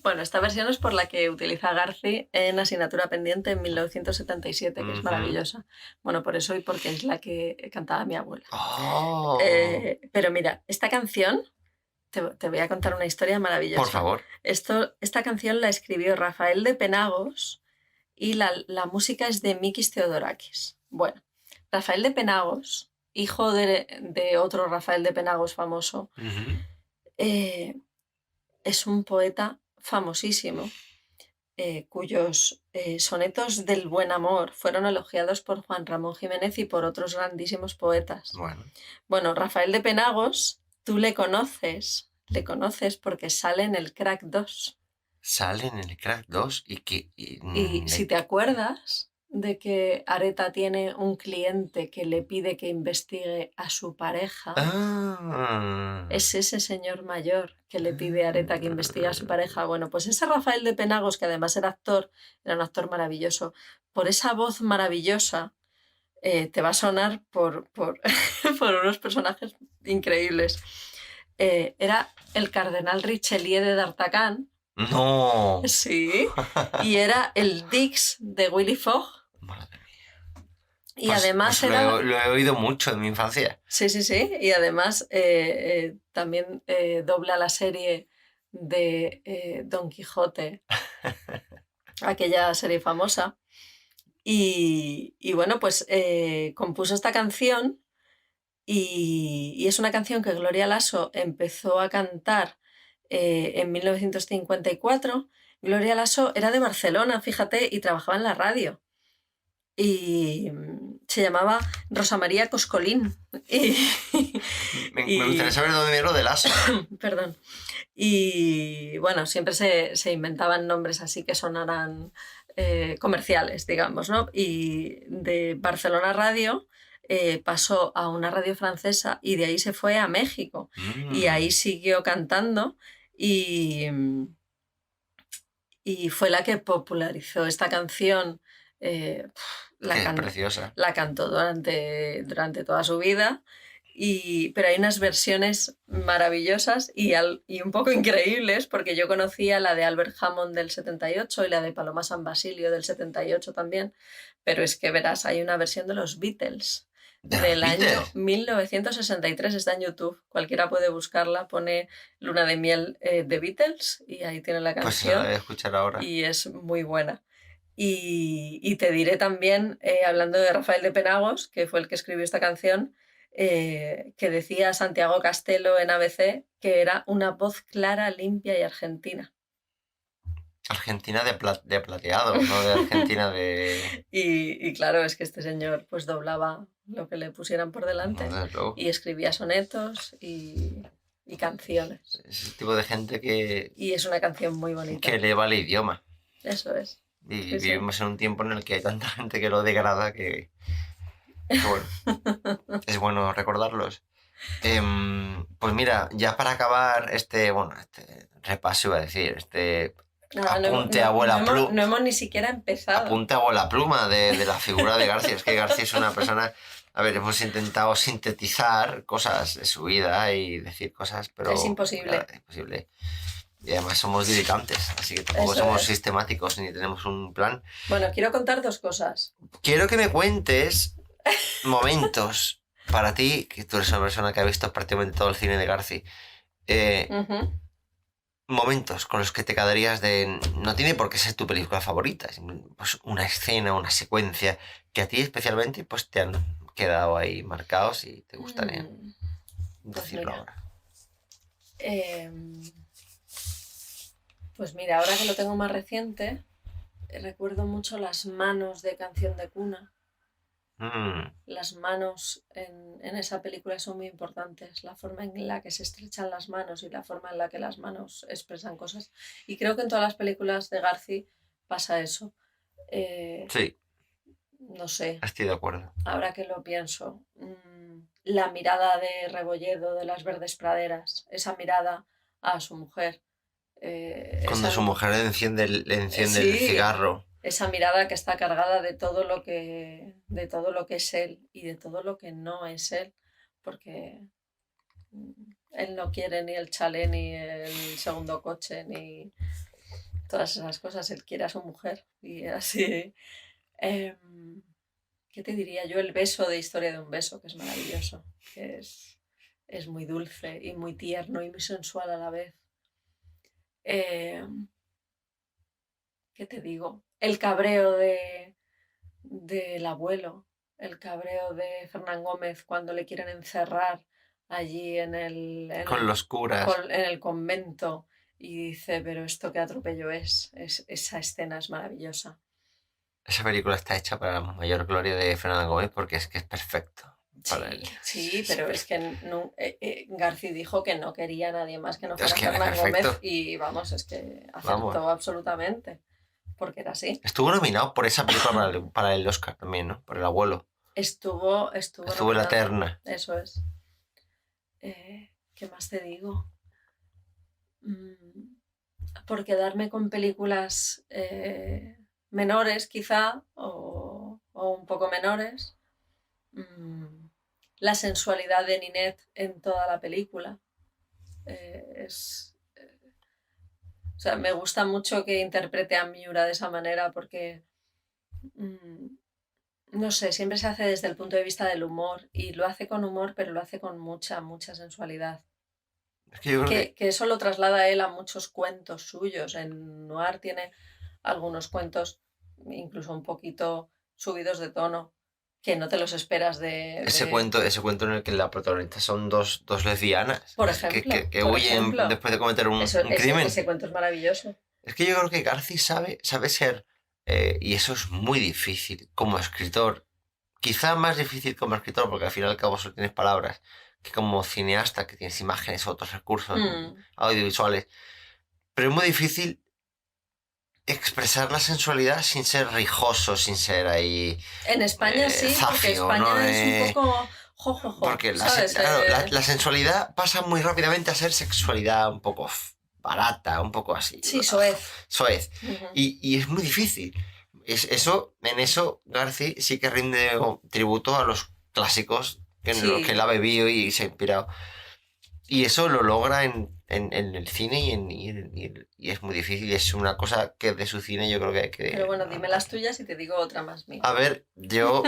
Bueno, esta versión es por la que utiliza Garci en Asignatura Pendiente en 1977, que es maravillosa. Bueno, por eso y porque es la que cantaba mi abuela. Oh. Pero mira, esta canción, te voy a contar una historia maravillosa. Por favor. Esta canción la escribió Rafael de Penagos y la música es de Mikis Theodorakis. Bueno, Rafael de Penagos, hijo de otro Rafael de Penagos famoso, es un poeta famosísimo, cuyos sonetos del buen amor fueron elogiados por Juan Ramón Jiménez y por otros grandísimos poetas. Bueno, Rafael de Penagos, tú le conoces porque sale en el Crack 2. Sale en el Crack 2 y si te acuerdas, de que Areta tiene un cliente que le pide que investigue a su pareja. Es ese señor mayor que le pide a Areta que investigue a su pareja. Bueno, pues ese Rafael de Penagos, que además era un actor maravilloso. Por esa voz maravillosa te va a sonar por por unos personajes increíbles. Era el cardenal Richelieu de D'Artagnan. No. Sí. Y era el Dix de Willy Fogg. Madre mía. Y Pues- además pues era... lo he oído mucho en mi infancia. Sí, sí, sí. Y además también dobla la serie de Don Quijote, aquella serie famosa. Y bueno, pues compuso esta canción y es una canción que Gloria Lasso empezó a cantar en 1954. Gloria Lasso era de Barcelona, fíjate, y trabajaba en la radio. Y se llamaba Rosa María Coscolín. Me Y- gustaría saber dónde viene lo del aso. Perdón. Y bueno, siempre se inventaban nombres así que sonaran comerciales, digamos, ¿no? Y de Barcelona Radio pasó a una radio francesa y de ahí se fue a México. Y ahí siguió cantando y fue la que popularizó esta canción. La Que es can- preciosa. la cantó durante toda su vida, pero hay unas versiones maravillosas y un poco increíbles, porque yo conocía la de Albert Hammond del 78 y la de Paloma San Basilio del 78 también, pero es que verás, hay una versión de los Beatles ¿De los del año Beatles? 1963, está en YouTube, cualquiera puede buscarla, pone Luna de Miel de Beatles y ahí tiene la Pues la canción voy a escuchar ahora. y es muy buena. Y te diré también, hablando de Rafael de Penagos, que fue el que escribió esta canción, que decía Santiago Castelo en ABC que era una voz clara, limpia y argentina. Argentina de plateado, no de Argentina de... Y claro, es que este señor pues doblaba lo que le pusieran por delante No, desde luego. y escribía sonetos y canciones. Es el tipo de gente que Y es una canción muy bonita. eleva el idioma. Eso es. Y Sí, sí. vivimos en un tiempo en el que hay tanta gente que lo degrada que bueno, es bueno recordarlos. Pues mira, ya para acabar este repaso iba a decir, Nada, Apunte abuela no, Plu. no hemos ni siquiera empezado. apunte a la pluma de la figura de García. Es que García es una persona... A ver, hemos intentado sintetizar cosas de su vida y decir cosas, pero... Es imposible. claro, es imposible. Y además somos diletantes, así que tampoco Eso somos es. sistemáticos ni tenemos un plan. Bueno, quiero contar dos cosas. Quiero que me cuentes momentos para ti, que tú eres una persona que ha visto prácticamente todo el cine de García. Ujú. Momentos con los que te quedarías de... No tiene por qué ser tu película favorita, pues una escena, una secuencia que a ti especialmente pues te han quedado ahí marcados y te gustaría decirlo mira. ahora. Pues mira, ahora que lo tengo más reciente, recuerdo mucho las manos de Canción de Cuna. Las manos en esa película son muy importantes, la forma en la que se estrechan las manos y la forma en la que las manos expresan cosas. Y creo que en todas las películas de García pasa eso. Sí, No sé, estoy de acuerdo. ahora que lo pienso, la mirada de Rebolledo de Las Verdes Praderas, esa mirada a su mujer. Cuando esa- su mujer le enciende el Sí. cigarro. Esa mirada que está cargada de todo lo que es él y de todo lo que no es él, porque él no quiere ni el chalet, ni el segundo coche, ni todas esas cosas. Él quiere a su mujer y así. ¿Qué te diría yo? El beso de Historia de un beso, que es maravilloso, que es muy dulce y muy tierno y muy sensual a la vez. ¿Qué te digo? El cabreo del abuelo, el cabreo de Fernán Gómez cuando le quieren encerrar allí Con los curas. en el convento y dice, pero esto qué atropello esa escena es maravillosa. Esa película está hecha para la mayor gloria de Fernando Gómez porque es que es perfecto para él. Sí, pero es que García dijo que no quería a nadie más que no fuera Es que era Fernán perfecto. Gómez y vamos, es que acertó Vamos. absolutamente. porque era así. Estuvo nominado por esa película para el Oscar también, ¿no? Por El abuelo. Estuvo Estuvo en la nominado. terna. Eso es. ¿Qué más te digo? Por quedarme con películas menores, quizá, o un poco menores. La sensualidad de Ninette en toda la película. O sea, me gusta mucho que interprete a Miura de esa manera porque, no sé, siempre se hace desde el punto de vista del humor y lo hace con humor, pero lo hace con mucha, mucha sensualidad. Es que yo creo Que eso lo traslada él a muchos cuentos suyos. En Noir tiene algunos cuentos incluso un poquito subidos de tono que no te los esperas de... ese cuento en el que la protagonista son dos lesbianas Por ejemplo. que huyen después de cometer un crimen. Ese cuento es maravilloso. Es que yo creo que Garci sabe ser, y eso es muy difícil como escritor, quizá más difícil como escritor porque al fin y al cabo solo tienes palabras, que como cineasta que tienes imágenes o otros recursos audiovisuales, pero es muy difícil expresar la sensualidad sin ser rijoso, sin ser ahí... En España sí, porque zafio, España ¿no? es un poco jojojo, porque ¿sabes? la sensualidad pasa muy rápidamente a ser sexualidad un poco barata, un poco así. Sí, soez. Uh-huh. Y es muy difícil. En eso Garci sí que rinde tributo a los clásicos en los que él ha bebido y se ha inspirado. Y eso lo logra en el cine y es muy difícil. Y es una cosa que de su cine yo creo que hay que... Pero bueno, dime las tuyas y te digo otra más mía. A ver, yo...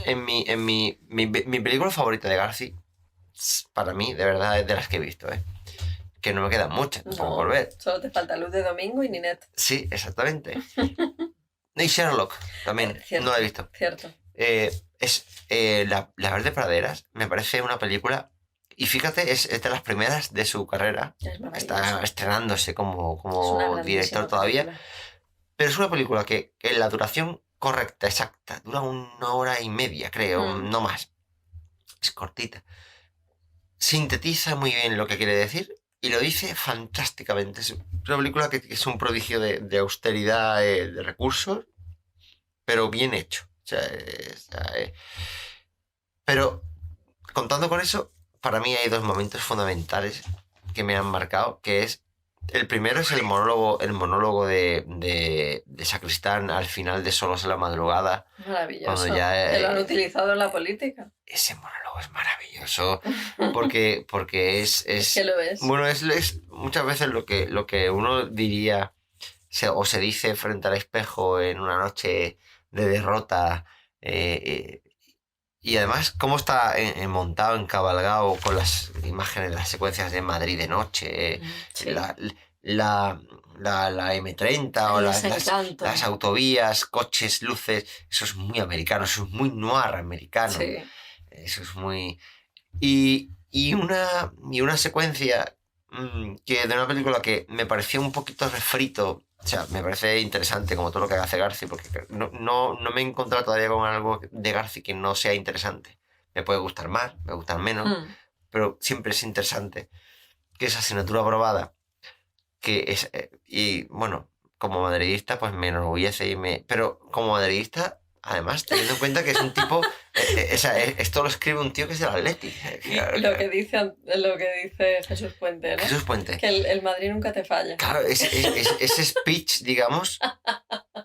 mi película favorita de Garci, para mí, de verdad, es de las que he visto, que no me quedan muchas, tampoco por ver. Solo te falta Luz de Domingo y Ninette. Sí, exactamente. Y Sherlock, también, Cierto, no la he visto. Cierto. La Verde Praderas me parece una película, y fíjate, es de las primeras de su carrera. Está estrenándose como director todavía. Película. Pero es una película que en la duración correcta, exacta, dura 1 hora y media, creo, no más. Es cortita. Sintetiza muy bien lo que quiere decir y lo dice fantásticamente. Es una película que es un prodigio de austeridad, de recursos, pero bien hecho. Pero contando con eso, para mí hay 2 momentos fundamentales que me han marcado, que es el primero es el monólogo de Sacristán al final de Solos en la madrugada. Maravilloso. Que lo han utilizado en la política. Ese monólogo es maravilloso porque es que lo es. Bueno, es muchas veces lo que uno diría o se dice frente al espejo en una noche de derrota. Y además, cómo está montado, encabalgado con las imágenes, las secuencias de Madrid de noche, sí. la M30 o las autovías, coches, luces, eso es muy americano, eso es muy noir americano. Sí. Eso es muy... Y una secuencia que de una película que me pareció un poquito refrito. O sea, me parece interesante como todo lo que hace Garci, porque no me he encontrado todavía con algo de Garci que no sea interesante. Me puede gustar más, me gustar menos, pero siempre es interesante. Que es Asignatura Aprobada, que es... y bueno, como madridista, pues me enorgullece pero como madridista, además, teniendo en cuenta que es un tipo... esto lo escribe un tío que es del Atleti. Lo que dice Jesús Puente, ¿no? Jesús Puente. Que el Madrid nunca te falla. Claro, ese speech, digamos,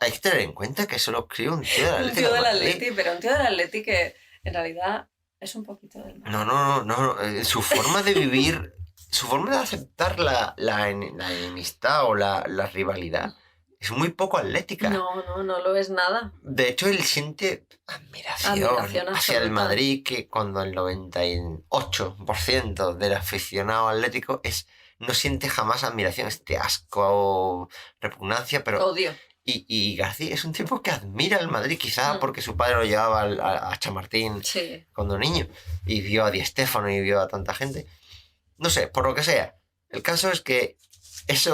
hay que tener en cuenta que eso lo escribe un tío del Atleti. Un tío del Atleti, pero un tío del Atleti que en realidad es un poquito del Madrid. No. Su forma de vivir, su forma de aceptar la enemistad o la rivalidad es muy poco atlética. No lo es nada. De hecho, él siente admiración hacia el Madrid, que cuando el 98% del aficionado atlético no siente jamás admiración, asco o repugnancia, pero... Odio. Y García es un tipo que admira al Madrid, quizá porque su padre lo llevaba a Chamartín cuando niño, y vio a Di Stéfano y vio a tanta gente. No sé, por lo que sea. El caso es que ese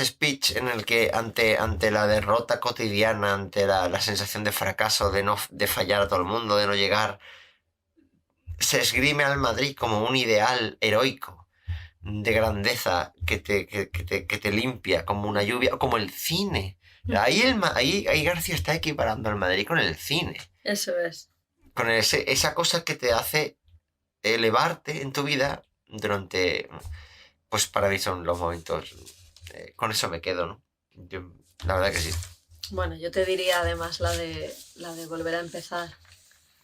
speech en el que ante la derrota cotidiana, ante la sensación de fracaso, de fallar a todo el mundo, de no llegar, se esgrime al Madrid como un ideal heroico, de grandeza que te limpia como una lluvia, o como el cine. Ahí García está equiparando al Madrid con el cine. Eso es. Con esa cosa que te hace elevarte en tu vida durante... Pues para mí son los momentos... con eso me quedo, ¿no? La verdad que sí. Bueno, yo te diría además la de Volver a empezar.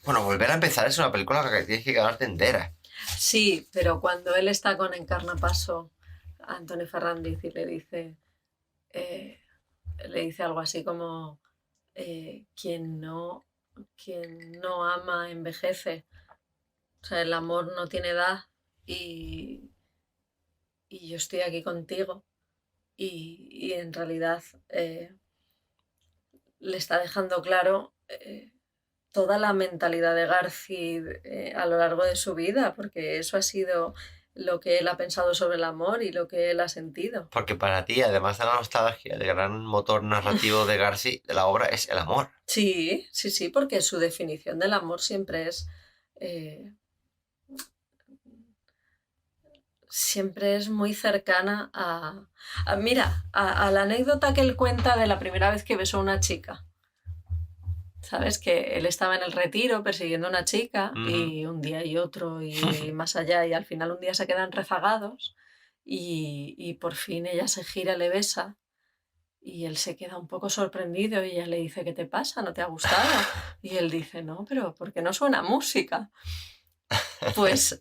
Bueno, Volver a empezar es una película que tienes que quedarte entera. Sí, pero cuando él está con Encarnapaso, a Antoni Ferrandiz, y le dice algo así como quien no ama envejece. O sea, el amor no tiene edad y yo estoy aquí contigo. Y en realidad le está dejando claro toda la mentalidad de Garci a lo largo de su vida, porque eso ha sido lo que él ha pensado sobre el amor y lo que él ha sentido. Porque para ti, además de la nostalgia, el gran motor narrativo de Garci, de la obra, es el amor. Sí, porque su definición del amor siempre es... siempre es muy cercana a la anécdota que él cuenta de la primera vez que besó a una chica. ¿Sabes? Que él estaba en el retiro persiguiendo a una chica y un día y otro y más allá, y al final un día se quedan rezagados y por fin ella se gira y le besa y él se queda un poco sorprendido y ella le dice: ¿qué te pasa? ¿No te ha gustado? Y él dice: no, pero ¿por qué no suena música? Pues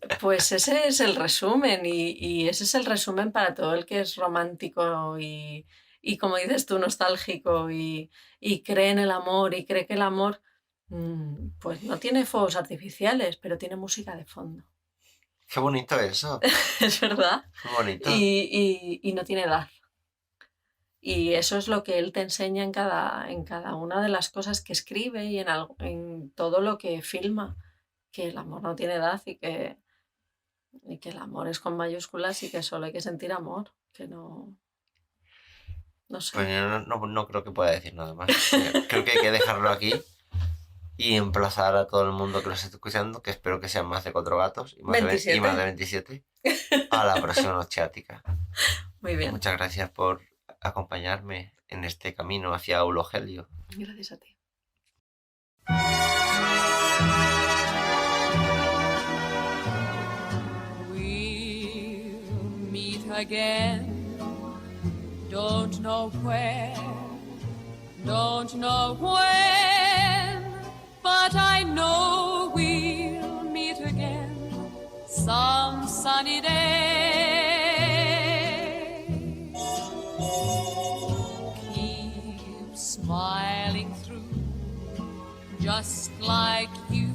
ese es el resumen y ese es el resumen para todo el que es romántico y como dices tú, nostálgico y cree en el amor y cree que el amor pues no tiene fuegos artificiales, pero tiene música de fondo. Qué bonito eso. Es verdad. Qué bonito. Y no tiene edad. Y eso es lo que él te enseña en cada una de las cosas que escribe y en todo lo que filma. Que el amor no tiene edad y que el amor es con mayúsculas y que solo hay que sentir amor, que no sé. Pues yo no creo que pueda decir nada más. Creo que hay que dejarlo aquí y emplazar a todo el mundo que lo esté escuchando, que espero que sean más de 4 gatos y más de 27, a la próxima Noche Ática. Muy bien. Muchas gracias por acompañarme en este camino hacia Eulogelio. Gracias a ti. Again, don't know where, don't know when, but I know we'll meet again some sunny day. Keep smiling through, just like you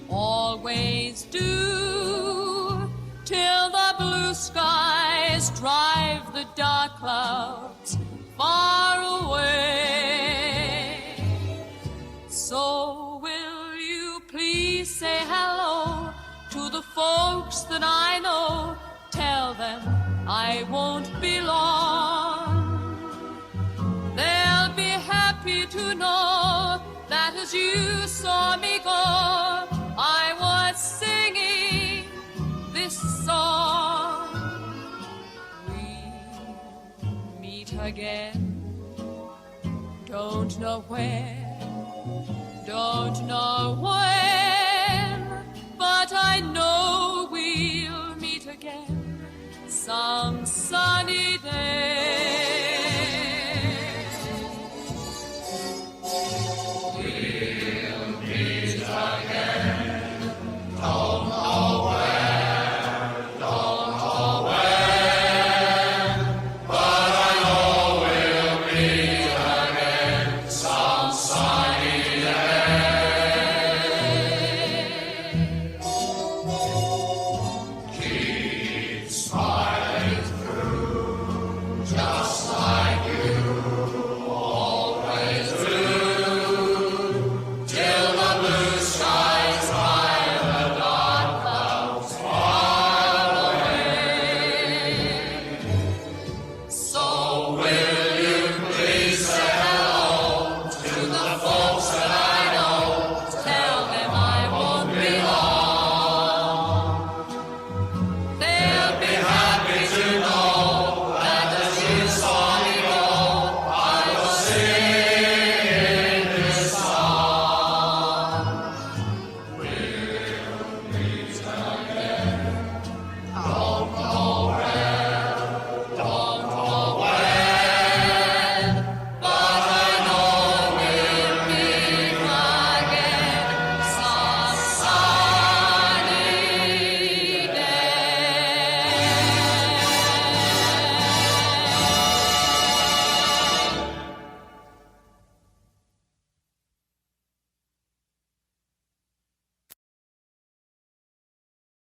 always do, till the blue skies drive the dark clouds far away. So will you please say hello to the folks that I know? Tell them I won't be long. They'll be happy to know that as you saw me go, I was singing this song. We'll meet again, don't know where, don't know where.